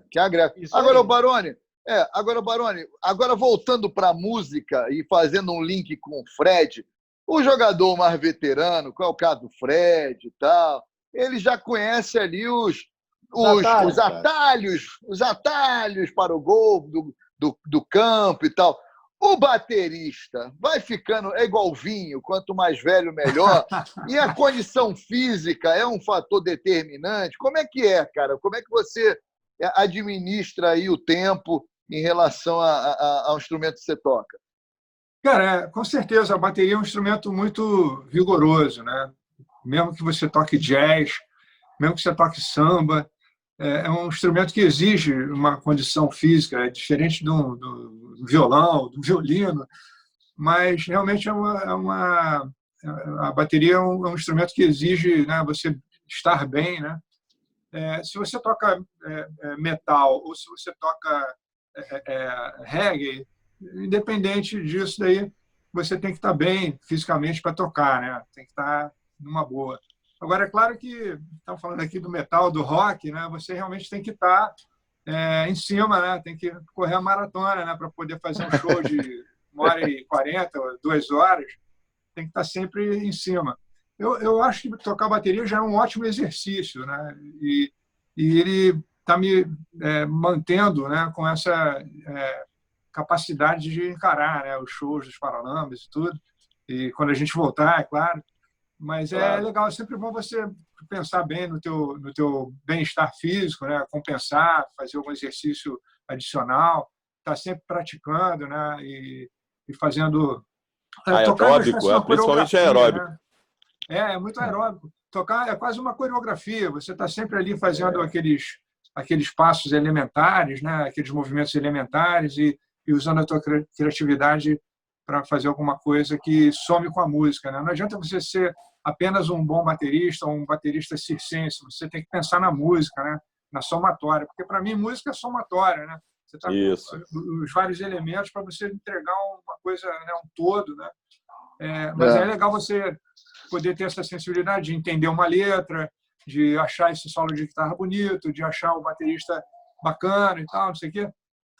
Que agrega. Agora, Baroni, agora voltando para a música e fazendo um link com o Fred, o jogador mais veterano, qual é o caso do Fred e tal, ele já conhece ali os atalhos para o gol do campo e tal. O baterista vai ficando igual vinho, quanto mais velho, melhor. E a condição física é um fator determinante. Como é que é, cara? Como é que você administra aí o tempo em relação ao instrumento que você toca? Cara, com certeza, a bateria é um instrumento muito vigoroso, né? Mesmo que você toque jazz, mesmo que você toque samba, é um instrumento que exige uma condição física, é diferente do violão, do violino, mas realmente a bateria é um instrumento que exige, né, você estar bem, né? Se você toca metal ou se você toca reggae, independente disso daí, você tem que estar bem fisicamente para tocar, né? Tem que estar numa boa. Agora, é claro que estamos falando aqui do metal, do rock, né? Você realmente tem que estar em cima, né? Tem que correr a maratona, né? Para poder fazer um show de 1h40, 2 horas, tem que estar sempre em cima. Eu acho que tocar bateria já é um ótimo exercício, né? E ele está me mantendo, né, com essa capacidade de encarar, né, os shows dos Paralamas e tudo. E quando a gente voltar, é claro. Mas é legal, é sempre bom você pensar bem no teu bem-estar físico, né? Compensar, fazer algum exercício adicional, estar sempre praticando, né? E fazendo... aeróbico, principalmente aeróbico. Né? É muito aeróbico. Tocar é quase uma coreografia, você está sempre ali fazendo aqueles passos elementares, né? Aqueles movimentos elementares e usando a tua criatividade para fazer alguma coisa que some com a música, né? Não adianta você ser apenas um bom baterista ou um baterista circense. Você tem que pensar na música, né? Na somatória, porque para mim música é somatória, né? Você tá com os vários elementos para você entregar uma coisa, né? Um todo, né? Mas é legal você poder ter essa sensibilidade de entender uma letra, de achar esse solo de guitarra bonito, de achar o baterista bacana e tal, não sei o quê.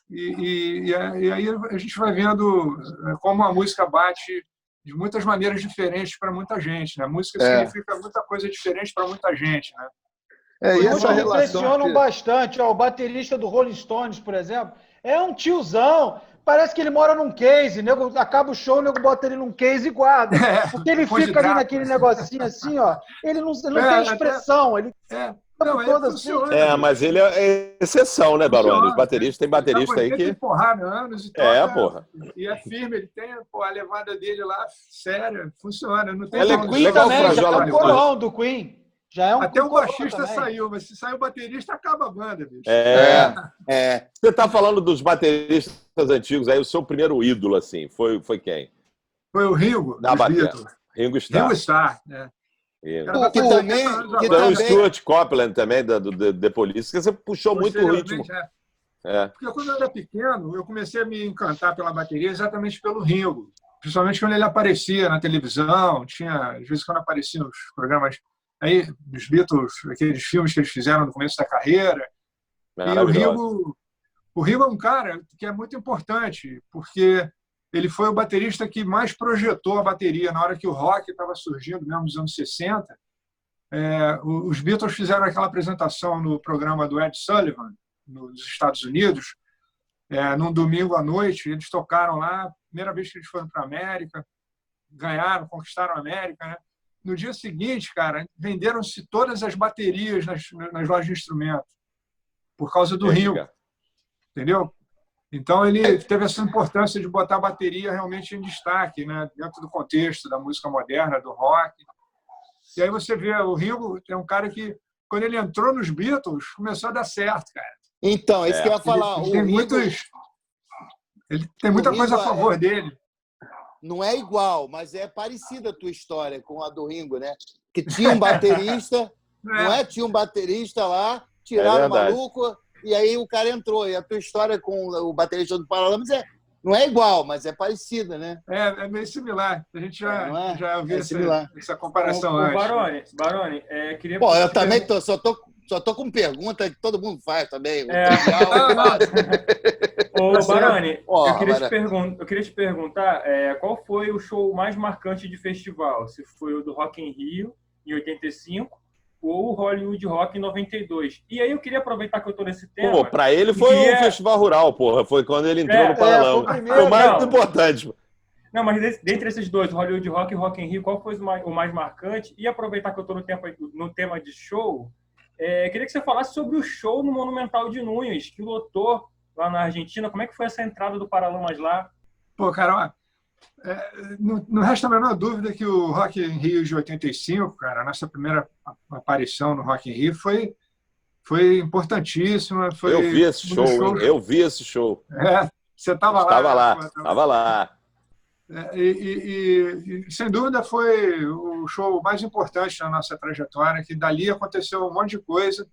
E aí a gente vai vendo como a música bate de muitas maneiras diferentes para muita gente, né? A música significa muita coisa diferente para muita gente, né? E essa relação impressionam bastante. Ó, o baterista do Rolling Stones, por exemplo, é um tiozão. Parece que ele mora num case. Nego, acaba o show, o nego bota ele num case e guarda. Porque ele fica ali naquele negocinho assim, ó. Ele não tem expressão. Ele mas ele é exceção, né, Baroni? Os bateristas, tem baterista aí que... Tem porrada anos e toca, porra. E é firme, ele tem a levada dele lá, séria, funciona. Não tem Queen também, já é o corão do Queen. Já é até o baixista saiu, mas se sair o baterista, acaba a banda, bicho. Você tá falando dos bateristas antigos aí, o seu primeiro ídolo, assim, foi quem? Foi o Ringo, da bateria. Ringo Starr. Ringo Starr, né? Que também... Stuart Copeland também, do The Police, que você puxou muito o ritmo. Porque quando eu era pequeno, eu comecei a me encantar pela bateria exatamente pelo Ringo. Principalmente quando ele aparecia na televisão, às vezes quando aparecia nos programas aí, dos Beatles, aqueles filmes que eles fizeram no começo da carreira. E o Ringo é um cara que é muito importante, porque ele foi o baterista que mais projetou a bateria na hora que o rock estava surgindo, mesmo nos anos 60. Os Beatles fizeram aquela apresentação no programa do Ed Sullivan, nos Estados Unidos, num domingo à noite. Eles tocaram lá, primeira vez que eles foram para a América, ganharam, conquistaram a América, né? No dia seguinte, cara, venderam-se todas as baterias nas lojas de instrumento por causa do Ringo, entendeu? Então ele teve essa importância de botar a bateria realmente em destaque, né, dentro do contexto da música moderna, do rock. E aí você vê, o Ringo é um cara que, quando ele entrou nos Beatles, começou a dar certo, cara. Então, isso que eu ia falar. Ele tem muita coisa a favor dele. Não é igual, mas é parecida a tua história com a do Ringo, né? Que tinha um baterista, Tinha um baterista lá, tiraram o maluco, e aí o cara entrou. E a tua história com o baterista do Paralamas não é igual, mas é parecida, né? É meio similar. A gente já ouviu essa comparação antes. Baroni, queria... Pô, eu também só tô com pergunta que todo mundo faz também. Baroni, eu queria te perguntar qual foi o show mais marcante de festival? Se foi o do Rock in Rio, em 85, ou o Hollywood Rock em 92. E aí eu queria aproveitar que eu tô nesse tema... Pra ele foi o Festival Rural, porra. Foi quando ele entrou no Paralamas. Foi o mais importante. Não, mas dentre esses dois, Hollywood Rock e Rock in Rio, qual foi o mais marcante? E aproveitar que eu tô no tema de show, queria que você falasse sobre o show no Monumental de Núñez, que lotou lá na Argentina. Como é que foi essa entrada do Paralamas lá? Pô, cara, não resta a menor dúvida que o Rock in Rio de 85, cara, a nossa primeira aparição no Rock in Rio foi importantíssima. Eu vi esse show. Você estava lá. Estava lá. E sem dúvida foi o show mais importante da nossa trajetória, que dali aconteceu um monte de coisa,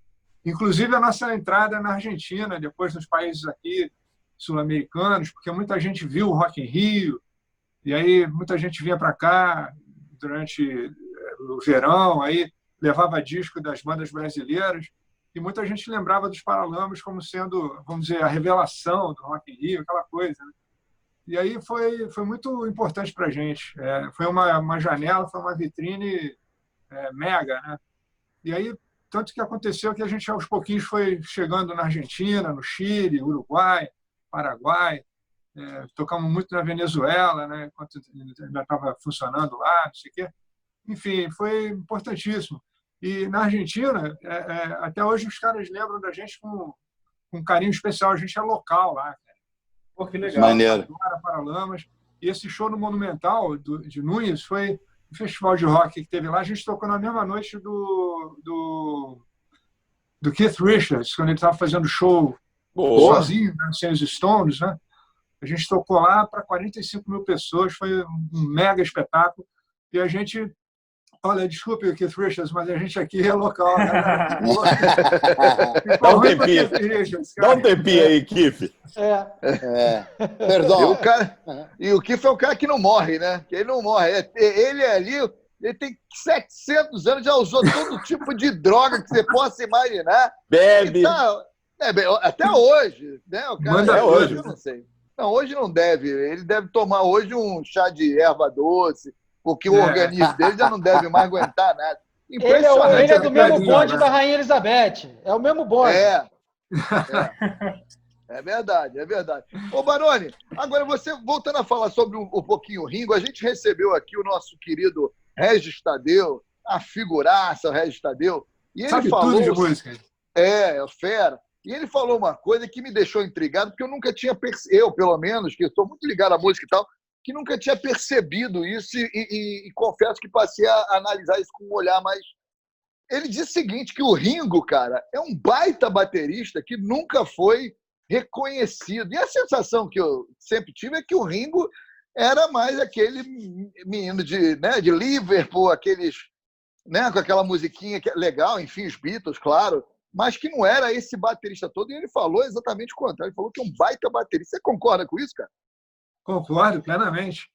inclusive a nossa entrada na Argentina, depois nos países aqui sul-americanos, porque muita gente viu o Rock in Rio, e aí muita gente vinha para cá durante o verão, aí levava disco das bandas brasileiras, e muita gente lembrava dos Paralamas como sendo, vamos dizer, a revelação do Rock in Rio, aquela coisa, né? E aí foi muito importante para a gente. Foi uma janela, foi uma vitrine mega, né? E aí, tanto que aconteceu que a gente, aos pouquinhos, foi chegando na Argentina, no Chile, Uruguai, Paraguai. Tocamos muito na Venezuela, né? Enquanto ainda estava funcionando lá, não sei o quê. Enfim, foi importantíssimo. E na Argentina, até hoje os caras lembram da gente com um carinho especial. A gente é local lá, cara. Pô, que legal. Maneiro. Paralamas. E esse show no Monumental de Núñez foi um festival de rock que teve lá. A gente tocou na mesma noite do Keith Richards, quando ele estava fazendo show sozinho, né, sem os Stones, né? A gente tocou lá para 45 mil pessoas, foi um mega espetáculo. E a gente Olha, desculpe, Keith Richards, mas a gente aqui é local. Né? Dá um tempinho. Dá um tempinho aí, Keith. Perdão. E o Keith é o cara que não morre, né? Ele não morre. Ele ali, ele tem 700 anos, já usou todo tipo de droga que você possa imaginar. Bebe. Até hoje, né? O cara, até hoje. Eu não sei. Não, hoje não deve. Ele deve tomar hoje um chá de erva doce, porque o organismo dele já não deve mais aguentar nada. Ele é do mesmo bonde da Rainha Elizabeth. É o mesmo bonde. É verdade, é verdade. Ô, Baroni, agora você, voltando a falar sobre um pouquinho o Ringo, a gente recebeu aqui o nosso querido Regis Tadeu, a figuraça, o Regis Tadeu. E ele sabe falou, tudo de música. Fera. E ele falou uma coisa que me deixou intrigado, porque eu nunca tinha percebido, eu pelo menos, que estou muito ligado à música e tal, que nunca tinha percebido isso e confesso que passei a analisar isso com um olhar mais... Ele disse o seguinte, que o Ringo, cara, é um baita baterista que nunca foi reconhecido. E a sensação que eu sempre tive é que o Ringo era mais aquele menino de Liverpool, aqueles, né, com aquela musiquinha que é legal, enfim, os Beatles, claro, mas que não era esse baterista todo, e ele falou exatamente o contrário. Ele falou que é um baita baterista. Você concorda com isso, cara? Concordo plenamente.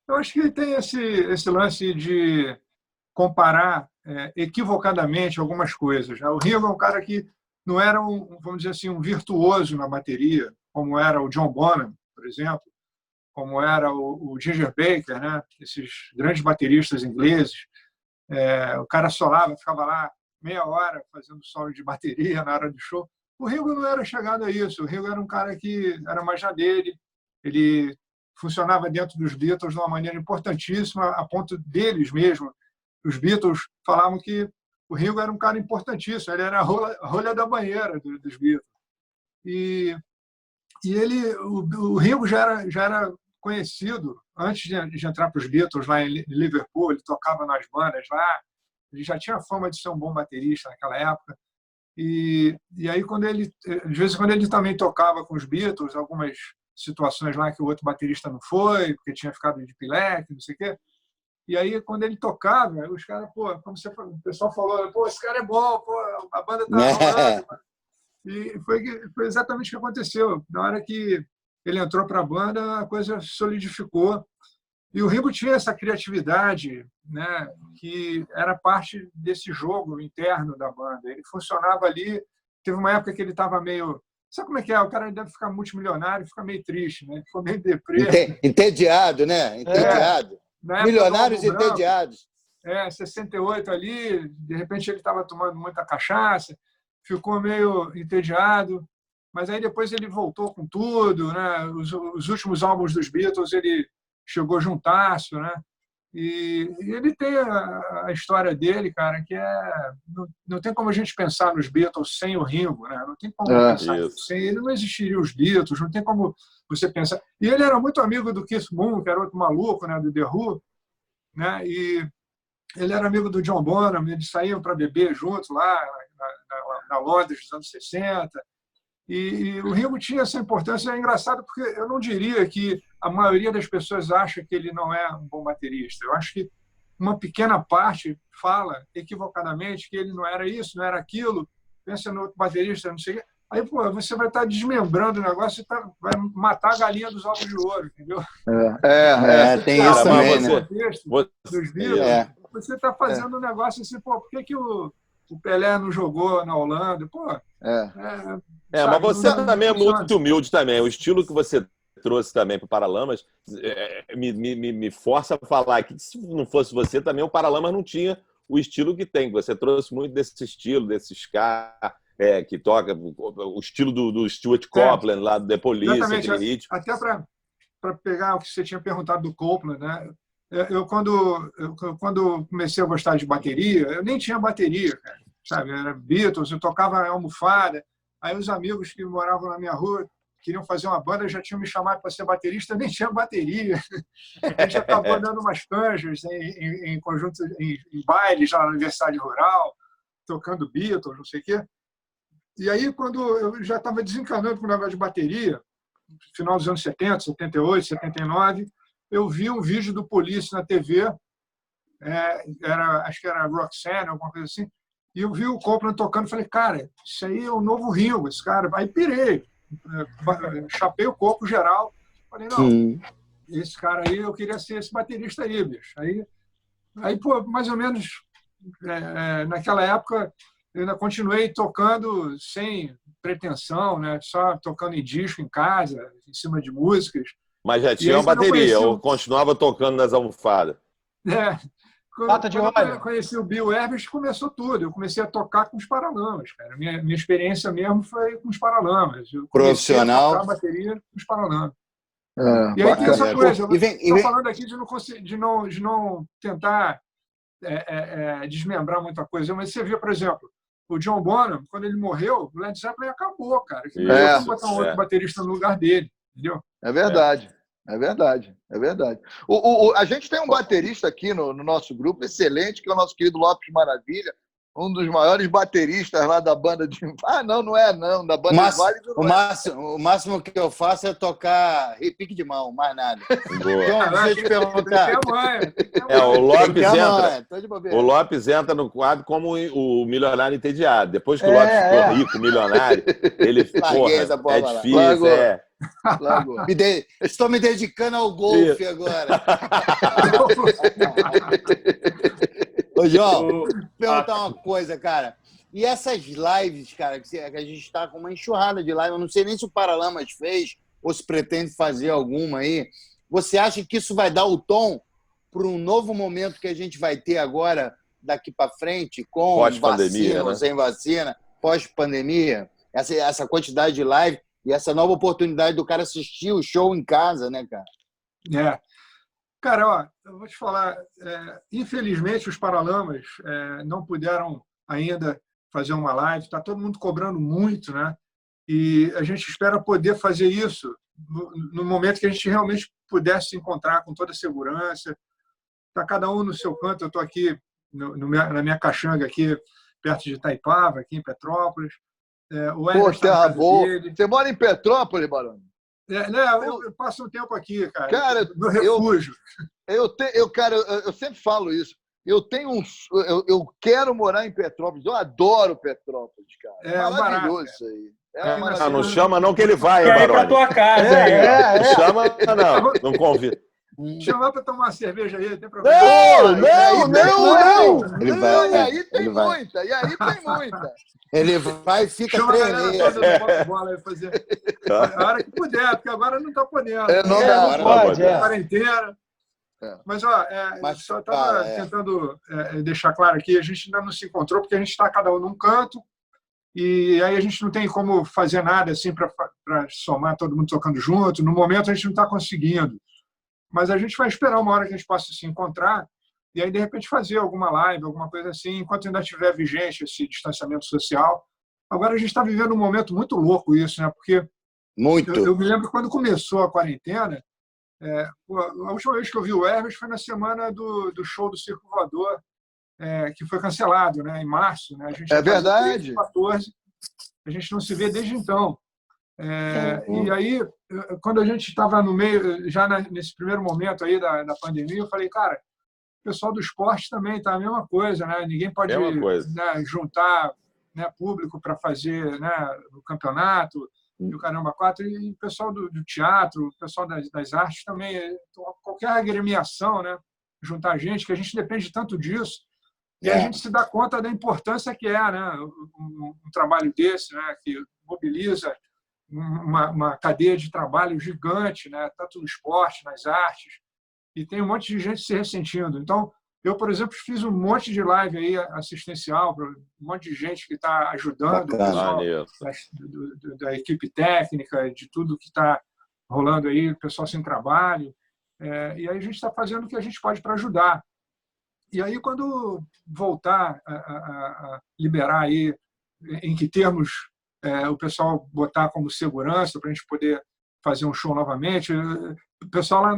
Eu acho que tem esse lance de comparar equivocadamente algumas coisas. O Ringo é um cara que não era, vamos dizer assim, um virtuoso na bateria, como era o John Bonham, por exemplo, como era o Ginger Baker, né? Esses grandes bateristas ingleses. O cara solava, ficava lá meia hora fazendo solo de bateria na hora do show. O Ringo não era chegado a isso. O Ringo era um cara que era mais na dele. Ele funcionava dentro dos Beatles de uma maneira importantíssima, a ponto deles mesmo. Os Beatles falavam que o Ringo era um cara importantíssimo, ele era a rolha da banheira dos Beatles. E o Ringo já era conhecido antes de entrar para os Beatles lá em Liverpool. Ele tocava nas bandas lá, ele já tinha fama de ser um bom baterista naquela época. E aí, de vez em quando ele também tocava com os Beatles, algumas situações lá que o outro baterista não foi, porque tinha ficado de pileque, não sei o quê. E aí, quando ele tocava, os caras, como o pessoal falou, esse cara é bom, a banda tá rolando. E foi exatamente o que aconteceu. Na hora que ele entrou para a banda, a coisa solidificou. E o Ringo tinha essa criatividade, né, que era parte desse jogo interno da banda. Ele funcionava ali. Teve uma época que ele estava meio... Sabe como é que é? O cara deve ficar multimilionário e fica meio triste, né? Ele ficou meio deprê. Entediado, né? Entediado. Milionários entediados. 68 ali, de repente ele estava tomando muita cachaça, ficou meio entediado, mas aí depois ele voltou com tudo, né? Os últimos álbuns dos Beatles ele chegou juntasso, né? E ele tem a história dele, cara, que não tem como a gente pensar nos Beatles sem o Ringo, né? Não tem como pensar sem ele, não existiria os Beatles, não tem como você pensar. E ele era muito amigo do Keith Moon, que era outro maluco, né, do The Who, né? E ele era amigo do John Bonham, eles saíam para beber juntos lá na Londres dos anos 60. E o Ringo tinha essa importância. É engraçado porque eu não diria que a maioria das pessoas acha que ele não é um bom baterista. Eu acho que uma pequena parte fala equivocadamente que ele não era isso, não era aquilo, pensa no outro baterista, não sei o quê. Aí, você vai estar desmembrando o negócio e vai matar a galinha dos ovos de ouro, entendeu? Tem isso também, né? Dos Beatles, você está fazendo um negócio assim, por que o Pelé não jogou na Holanda? Mas você também é muito humilde também. O estilo que você trouxe também para o Paralamas me força a falar que se não fosse você também, o Paralamas não tinha o estilo que tem. Você trouxe muito desse estilo, desse ska, que toca, o estilo do Stuart Copeland, lá do The Police. Até para pegar o que você tinha perguntado do Copeland, né? Eu quando comecei a gostar de bateria, eu nem tinha bateria, cara, sabe? Era Beatles, eu tocava almofada. Aí os amigos que moravam na minha rua queriam fazer uma banda, já tinham me chamado para ser baterista, eu nem tinha bateria. A gente acabou dando umas canjas em conjunto, em bailes lá no aniversário rural, tocando Beatles, não sei o quê. E aí, quando eu já estava desencanando com o negócio de bateria, no final dos anos 70, 78, 79, eu vi um vídeo do Police na TV acho que era Roxanne, alguma coisa assim, e eu vi o Copland tocando e falei, cara, isso aí é o novo Ringo, esse cara. Aí pirei, chapei o coco geral, falei, não, esse cara aí, eu queria ser esse baterista aí, bicho. Aí pô, mais ou menos, naquela época, eu ainda continuei tocando sem pretensão, né? Só tocando em disco em casa, em cima de músicas. Mas já tinha uma bateria, ou continuava tocando nas almofadas? Quando eu conheci o Bill Herbert, começou tudo. Eu comecei a tocar com os Paralamas, cara. Minha experiência mesmo foi com os Paralamas. Eu profissional. A tocar bateria com os Paralamas. E aí tem essa coisa. Estou falando aqui de não tentar desmembrar muita coisa. Mas você viu, por exemplo, o John Bonham, quando ele morreu, o Led Zeppelin acabou, cara. Não tinha botar um outro baterista no lugar dele. Entendeu? É verdade. É verdade. A gente tem um baterista aqui no nosso grupo, excelente, que é o nosso querido Lopes Maravilha, um dos maiores bateristas lá da banda de... não é, da banda de Vale do o máximo que eu faço é tocar repique de mão, mais nada. Então, deixa eu te perguntar. O Lopes entra no quadro como o milionário entediado. Depois que o Lopes ficou rico, milionário, ele, é difícil, Estou me dedicando ao golfe agora. Ô, João, vou perguntar uma coisa, cara. E essas lives, cara, que a gente está com uma enxurrada de live, eu não sei nem se o Paralamas fez ou se pretende fazer alguma aí. Você acha que isso vai dar o tom para um novo momento que a gente vai ter agora, daqui para frente, com vacina ou sem vacina, pós-pandemia? Essa quantidade de live e essa nova oportunidade do cara assistir o show em casa, né, cara? Cara, eu vou te falar, infelizmente os Paralamas não puderam ainda fazer uma live, está todo mundo cobrando muito, né? E a gente espera poder fazer isso no momento que a gente realmente pudesse se encontrar com toda a segurança. Está cada um no seu canto, eu estou aqui na minha caixanga aqui, perto de Itaipava, aqui em Petrópolis. Pô, terra boa. Você mora em Petrópolis, Barão? Eu passo um tempo aqui, cara no refúgio. Eu sempre falo isso. Eu quero morar em Petrópolis. Eu adoro Petrópolis, cara. É maravilhoso isso aí. Não chama não que ele vai, Barão. Quer ir pra tua casa. Chama não convida. Chamar para tomar uma cerveja aí, não tem problema. Não! E aí tem muita. Ele vai e fica treinando. A hora que puder, porque agora não está podendo. Não pode. Quarentena. Mas, só estava tentando deixar claro aqui, a gente ainda não se encontrou, porque a gente está cada um num canto, e aí a gente não tem como fazer nada assim para somar todo mundo tocando junto. No momento a gente não está conseguindo. Mas a gente vai esperar uma hora que a gente possa se encontrar e aí, de repente, fazer alguma live, alguma coisa assim, enquanto ainda estiver vigente esse distanciamento social. Agora, a gente está vivendo um momento muito louco isso, né? Porque eu me lembro quando começou a quarentena, a última vez que eu vi o Hermes foi na semana do show do Circo Voador, que foi cancelado, né? Em março. Né? A gente verdade. 14, a gente não se vê desde então. E aí, quando a gente estava no meio, já nesse primeiro momento aí da pandemia, eu falei, cara, o pessoal do esporte também está a mesma coisa, né? Ninguém pode juntar público para fazer o campeonato, e o Caramba 4, e o pessoal do teatro, o pessoal das artes também, qualquer agremiação, né? Juntar gente, que a gente depende tanto disso, e a gente se dá conta da importância que né? Um trabalho desse, né? Que mobiliza uma cadeia de trabalho gigante, né? Tanto no esporte, nas artes, e tem um monte de gente se ressentindo. Então, eu, por exemplo, fiz um monte de live aí assistencial para um monte de gente que está ajudando, o pessoal da equipe técnica, de tudo que está rolando aí, o pessoal sem trabalho. E aí a gente está fazendo o que a gente pode para ajudar. E aí, quando voltar a liberar aí, em que termos o pessoal botar como segurança para a gente poder fazer um show novamente. O pessoal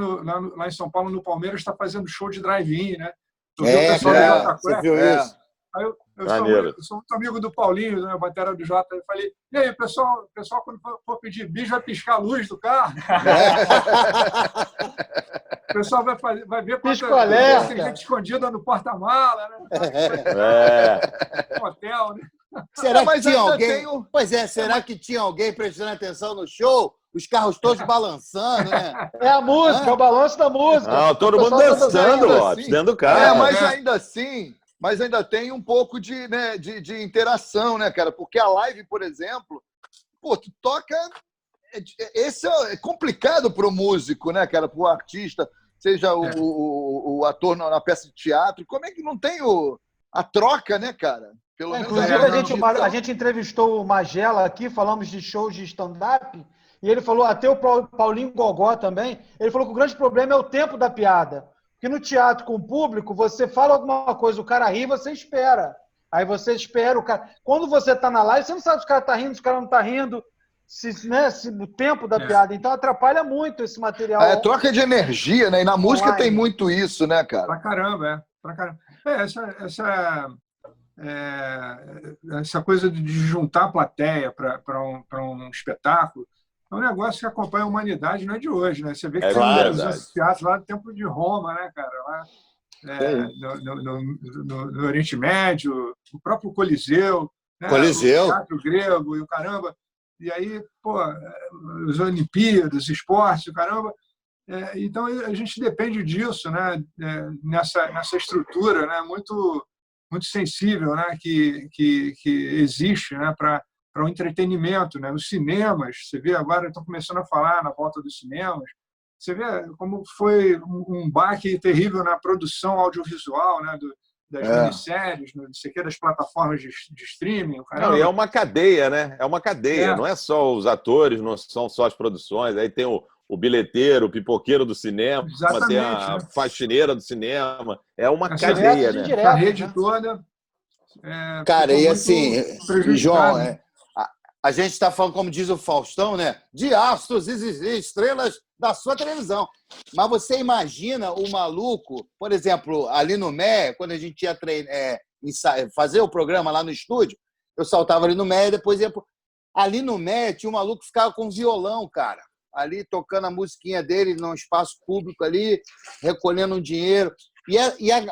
lá em São Paulo, no Palmeiras, está fazendo show de drive-in, né? Você viu isso? Aí eu sou muito amigo do Paulinho, né, a batera do Jota. Eu falei, e aí, pessoal, quando for pedir bicho, vai piscar a luz do carro? O pessoal vai ver quanto Piscolé. tem gente escondida no porta-mala, né? Hotel, né? Será que tinha alguém? Pois é, será que tinha alguém prestando atenção no show? Os carros todos balançando, né? É a música, é o balanço da música. Não, todo mundo dançando, Lopes, dentro do carro. Mas ainda tem um pouco de interação, né, cara? Porque a live, por exemplo, pô, tu toca... Esse é complicado para o músico, né, cara? Para o artista, seja o ator na peça de teatro. Como é que não tem a troca, né, cara? Pelo menos inclusive, a gente entrevistou o Magela aqui, falamos de shows de stand-up, e ele falou, até o Paulinho Gogó também, ele falou que o grande problema é o tempo da piada. Porque no teatro com o público, você fala alguma coisa, o cara ri, você espera. Aí você espera o cara... Quando você tá na live, você não sabe se o cara tá rindo, se o cara não tá rindo, se o tempo da piada. Então atrapalha muito esse material. É troca de energia, né? E na música tem muito isso, né, cara? Pra caramba, Pra caramba. Essa coisa de juntar a plateia para um espetáculo é um negócio que acompanha a humanidade, não é de hoje, né? Você vê que tem os teatros lá do tempo de Roma, né, cara? Lá, no Oriente Médio, o próprio Coliseu, né? Coliseu. O teatro grego e o caramba. E aí, pô, as Olimpíadas, esportes, o caramba. Então, a gente depende disso, né? Nessa estrutura, né? Muito sensível, né? que existe, né? Para o entretenimento, né? Nos cinemas. Você vê agora, estão começando a falar na volta dos cinemas. Você vê como foi um baque terrível na produção audiovisual, né? Das minisséries, não sei o que, das plataformas de streaming. Não, e é uma cadeia, né? É uma cadeia, não é só os atores, não são só as produções, aí tem o bilheteiro, o pipoqueiro do cinema, tem a faxineira do cinema, é uma cadeia, né? A rede toda. Cara, e assim, João, a gente está falando, como diz o Faustão, né? De astros e estrelas da sua televisão. Mas você imagina o maluco, por exemplo, ali no MEA, quando a gente ia fazer o programa lá no estúdio, eu saltava ali no MEA e depois ia... Ali no MEA tinha um maluco que ficava com violão, cara. Ali tocando a musiquinha dele num espaço público ali, recolhendo um dinheiro. E a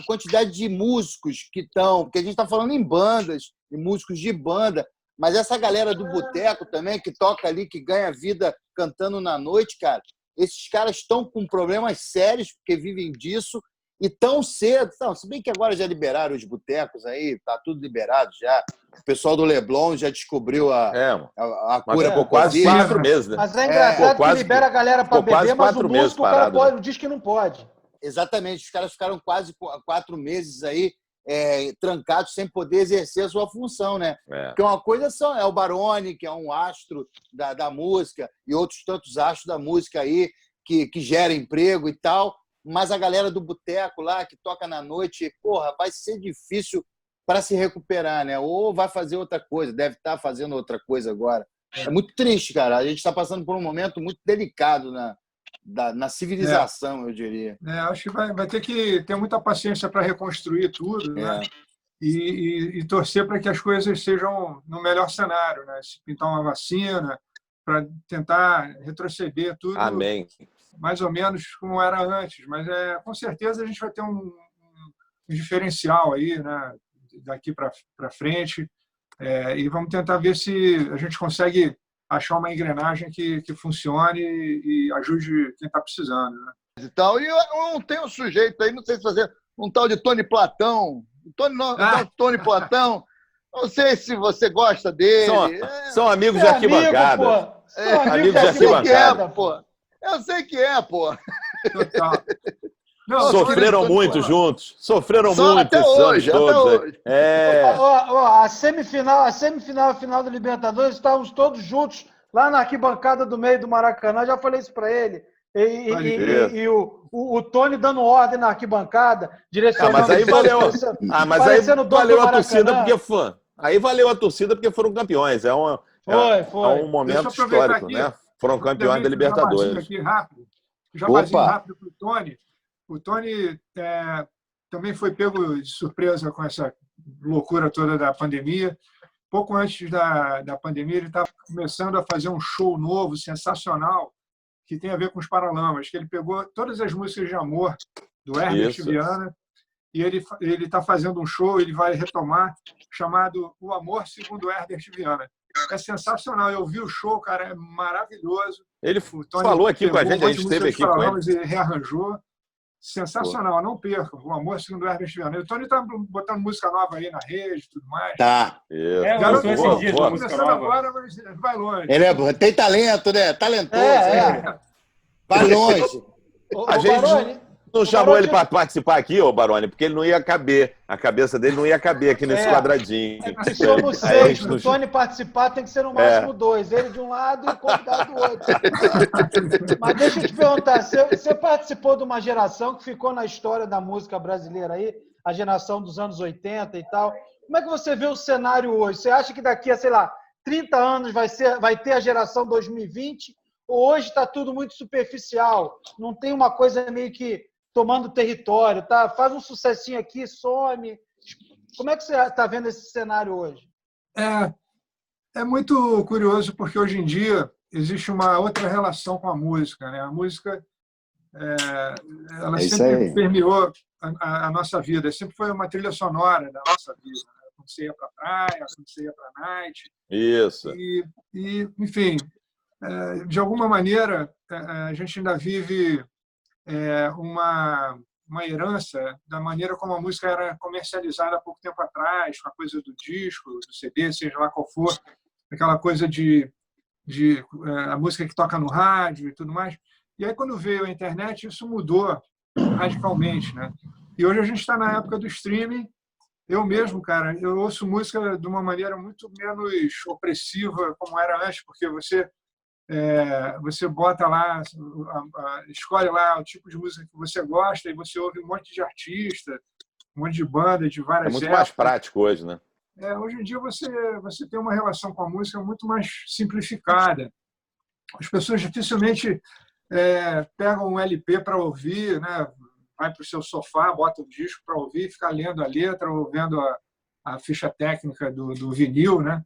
quantidade de músicos que estão... Porque a gente está falando em bandas, em músicos de banda, mas essa galera do boteco também, que toca ali, que ganha vida cantando na noite, cara, esses caras estão com problemas sérios, porque vivem disso, e tão cedo... Não, se bem que agora já liberaram os botecos aí, tá tudo liberado já. O pessoal do Leblon já descobriu a cura por quase 4 meses, né? Mas é engraçado que libera a galera para beber, mas o músico, o cara diz que não pode. Exatamente, os caras ficaram quase 4 meses aí trancados sem poder exercer a sua função, né? Porque uma coisa é o Baroni, que é um astro da música, e outros tantos astros da música aí que gera emprego e tal, mas a galera do boteco lá, que toca na noite, porra, vai ser difícil para se recuperar, né? Ou vai fazer outra coisa, deve estar fazendo outra coisa agora. É muito triste, cara. A gente está passando por um momento muito delicado na civilização, eu diria. Acho que vai ter que ter muita paciência para reconstruir tudo, né? E torcer para que as coisas sejam no melhor cenário, né? Se pintar uma vacina, para tentar retroceder tudo. Amém. Mais ou menos como era antes. Mas com certeza a gente vai ter um diferencial aí, né? Daqui para frente. E vamos tentar ver se a gente consegue achar uma engrenagem que funcione e ajude quem está precisando, né? E eu tenho um sujeito aí, não sei se fazer um tal de Tony Platão. Tony Platão, não sei se você gosta dele. São amigos de arquibancada. Amigos de arquibancada, pô. Eu sei que é, pô. Total. Não, sofreram muito juntos. Sofreram muito até hoje. A semifinal e a final do Libertadores, estávamos todos juntos lá na arquibancada do meio do Maracanã. Já falei isso para ele. E o Tony dando ordem na arquibancada, direcionando... Mas aí valeu a torcida porque fã. Aí valeu a torcida porque foram campeões. É um momento histórico, aqui, né? Foram campeões da Libertadores. Aqui rápido. Jabazinho rápido para o Tony. O Tony também foi pego de surpresa com essa loucura toda da pandemia. Pouco antes da pandemia, ele estava começando a fazer um show novo, sensacional, que tem a ver com os Paralamas, que ele pegou todas as músicas de amor do Herbert Viana e ele está fazendo um show, ele vai retomar, chamado O Amor Segundo Herbert Viana. É sensacional. Eu vi o show, cara, é maravilhoso. Ele falou aqui com a gente esteve aqui com ele. E rearranjou. Sensacional, não perca. O Amor Segundo Herbert Viana. O Tony tá botando música nova aí na rede e tudo mais. Tá. Garoto, começando agora, mas vai longe. Ele tem talento, né? Talentoso. Vai longe. A gente não chamou ele para participar aqui, ô Baroni, porque ele não ia caber. A cabeça dele não ia caber aqui nesse quadradinho. Se somos 6, o Tony participar tem que ser no máximo 2. Ele de um lado e o convidado do outro. Mas deixa eu te perguntar, você participou de uma geração que ficou na história da música brasileira aí, a geração dos anos 80 e tal. Como é que você vê o cenário hoje? Você acha que daqui a, sei lá, 30 anos vai ter a geração 2020? Ou hoje está tudo muito superficial? Não tem uma coisa meio que tomando território, tá? Faz um sucessinho aqui, some. Como é que você está vendo esse cenário hoje? É muito curioso, porque hoje em dia existe uma outra relação com a música, né? A música ela sempre permeou a nossa vida, sempre foi uma trilha sonora da nossa vida, né? Quando você ia para a praia, quando você ia para a night. Isso. E enfim, de alguma maneira, a gente ainda vive uma herança da maneira como a música era comercializada há pouco tempo atrás, com a coisa do disco, do CD, seja lá qual for, aquela coisa de a música que toca no rádio e tudo mais. E aí, quando veio a internet, isso mudou radicalmente, né? E hoje a gente está na época do streaming. Eu mesmo, cara, eu ouço música de uma maneira muito menos opressiva como era antes, porque você bota lá, escolhe lá o tipo de música que você gosta e você ouve um monte de artista, um monte de banda de várias épocas. É muito mais prático hoje, né? Hoje em dia você tem uma relação com a música muito mais simplificada. As pessoas dificilmente pegam um LP para ouvir, né? Vai para o seu sofá, bota o disco para ouvir, fica lendo a letra ou vendo a ficha técnica do vinil, né?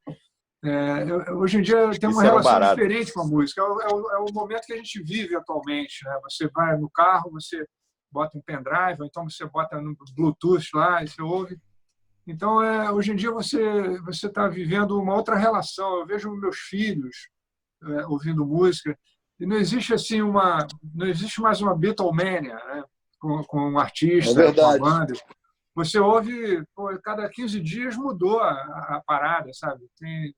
Hoje em dia tem uma relação diferente com a música. É o momento que a gente vive atualmente, né? Você vai no carro, você bota um pendrive, ou então você bota no Bluetooth lá e você ouve. Então, hoje em dia você está vivendo uma outra relação. Eu vejo meus filhos ouvindo música e não existe assim não existe mais uma Beatlemania, né? Com um artista, com uma banda. Você ouve, cada 15 dias mudou a parada, sabe? Tem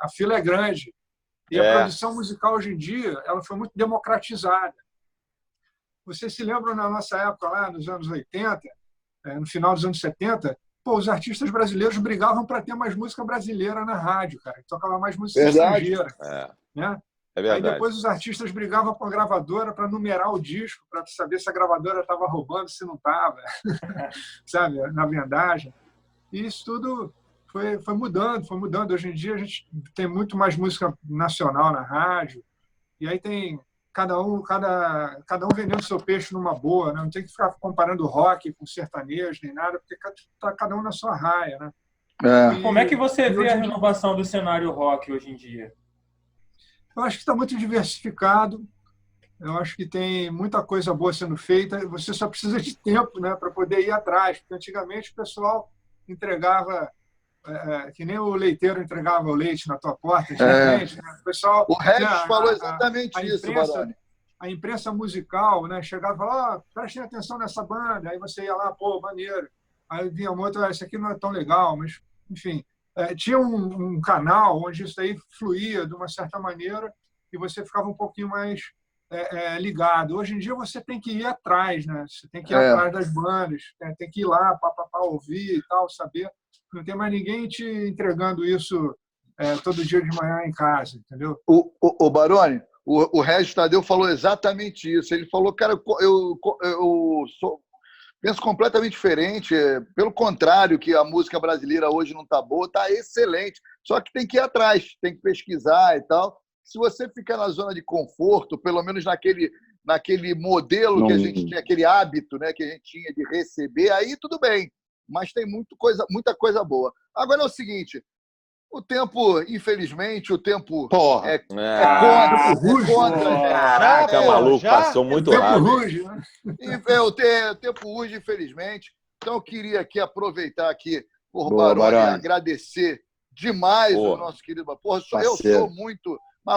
a fila é grande. E a produção musical hoje em dia ela foi muito democratizada. Vocês se lembram na nossa época, lá nos anos 80, no final dos anos 70, os artistas brasileiros brigavam para ter mais música brasileira na rádio, cara. Tocava mais música estrangeira. Né? É verdade. Aí depois os artistas brigavam com a gravadora para numerar o disco, para saber se a gravadora estava roubando, se não estava, sabe, na vendagem. E isso tudo foi mudando. Hoje em dia a gente tem muito mais música nacional na rádio, e aí tem cada um vendendo seu peixe numa boa, né? Não tem que ficar comparando rock com sertanejo nem nada, porque está cada um na sua raia, né? Como é que você vê a renovação do cenário rock hoje em dia? Eu acho que está muito diversificado. Eu acho que tem muita coisa boa sendo feita. Você só precisa de tempo, né, para poder ir atrás. Porque antigamente o pessoal entregava, que nem o leiteiro entregava o leite na tua porta. Né? O Regis falou exatamente isso, Baroni. A imprensa musical, né, chegava e falava: prestem atenção nessa banda. Aí você ia lá, maneiro. Aí vinha uma outra: isso aqui não é tão legal, mas, enfim. Tinha um canal onde isso aí fluía de uma certa maneira e você ficava um pouquinho mais ligado. Hoje em dia você tem que ir atrás, né? Você tem que ir atrás das bandas, tem que ir lá para ouvir e tal, saber. Não tem mais ninguém te entregando isso todo dia de manhã em casa, entendeu? O Baroni, o Regis Tadeu falou exatamente isso. Ele falou: cara, eu penso completamente diferente. Pelo contrário, que a música brasileira hoje não está boa, está excelente. Só que tem que ir atrás, tem que pesquisar e tal. Se você ficar na zona de conforto, pelo menos naquele modelo que a gente tinha, aquele hábito, né, que a gente tinha de receber, aí tudo bem. Mas tem muita coisa boa. Agora é o seguinte, O tempo, infelizmente, o tempo Porra. é contra. Caraca, maluco, passou muito rápido. Ruge, né? O tempo ruge, infelizmente. Então, eu queria aqui aproveitar aqui por Boa, Baroni, Baroni. agradecer demais Boa. o nosso querido Baroni. Eu sou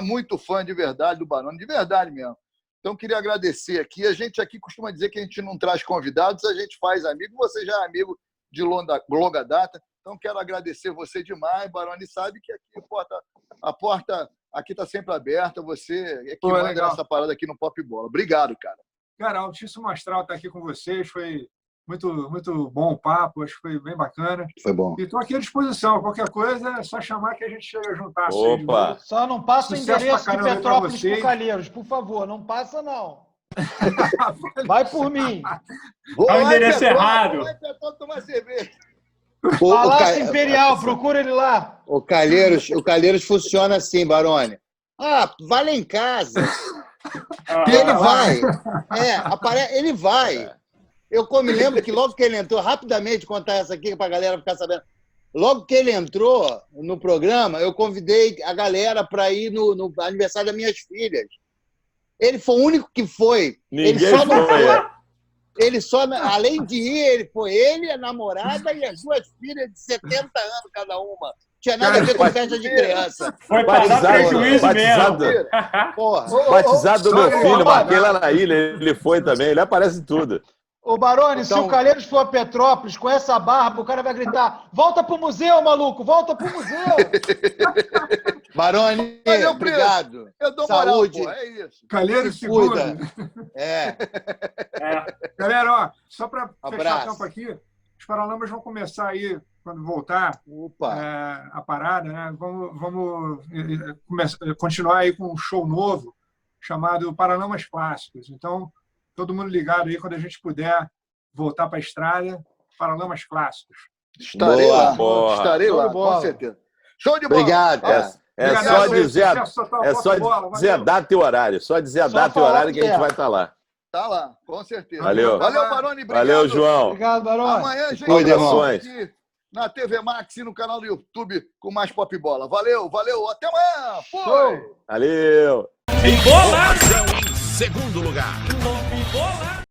muito fã de verdade do Baroni, de verdade mesmo. Então, queria agradecer aqui. A gente aqui costuma dizer que a gente não traz convidados, a gente faz amigo. Você já é amigo de longa data. Então, quero agradecer você demais. Baroni sabe que aqui a porta aqui está sempre aberta. Você é que manda legal. essa parada aqui no Pop Bola. Obrigado, cara. Cara, altíssimo astral estar aqui com vocês. Foi muito bom o papo. Acho que foi bem bacana. Foi bom. E estou aqui à disposição. Qualquer coisa é só chamar que a gente chega a juntar. Opa! Só não passa o Sucesso endereço pra de caramba Petrópolis pra vocês. pro Calheiros, por favor. Não passa, não. Vai por mim. Vou É o lá em endereço Petrópolis, errado. Vou lá em Petrópolis tomar cerveja. Palácio Imperial, procura ele lá. O Calheiros funciona assim, Baroni. Vai lá em casa. Ele vai. Ele vai. Eu me lembro que logo que ele entrou, rapidamente contar essa aqui para a galera ficar sabendo. Logo que ele entrou no programa, eu convidei a galera para ir no aniversário das minhas filhas. Ele foi o único que foi. Ninguém ele só não foi. Ele só, além de ir, ele, a namorada e as duas filhas de 70 anos cada uma. Tinha nada a ver com festa de criança. Foi pra dar prejuízo mesmo. Porra. Batizado do meu filho, marquei lá na ilha, ele foi também, ele aparece em tudo. Ô, Baroni, se Então- o Calheiros for a Petrópolis com essa barba, o cara vai gritar: volta pro museu, maluco, volta pro museu. Baroni, Valeu, obrigado. Eu dou moral, Saúde. pô, é isso. Calheiros Se cuida. segura. É. Galera, ó, só para fechar Abraço. o tempo aqui, os Paralamas vão começar aí, quando voltar Opa. a parada, né? Vamos continuar aí com um show novo chamado Paralamas Clássicos. Então, todo mundo ligado aí, quando a gente puder voltar para a estrada, Paralamas Clássicos. Estarei Boa, lá, porra. estarei Show lá, de bola. com certeza. Show de bola. Obrigado, cara. É Obrigado, só aí, dizer, sucesso total, é só Pop Bola, dizer a valeu. data e o horário. Só dizer a Só data e o falar horário que a gente que é. vai estar lá. Tá lá, com certeza. Valeu. Valeu, Baroni. Obrigado. Valeu, João. Obrigado, Baroni. Amanhã, gente, Cuida, irmão. aqui na TV Max e no canal do YouTube com mais Pop Bola. Valeu. Até amanhã. Foi. Valeu. Informação em segundo lugar.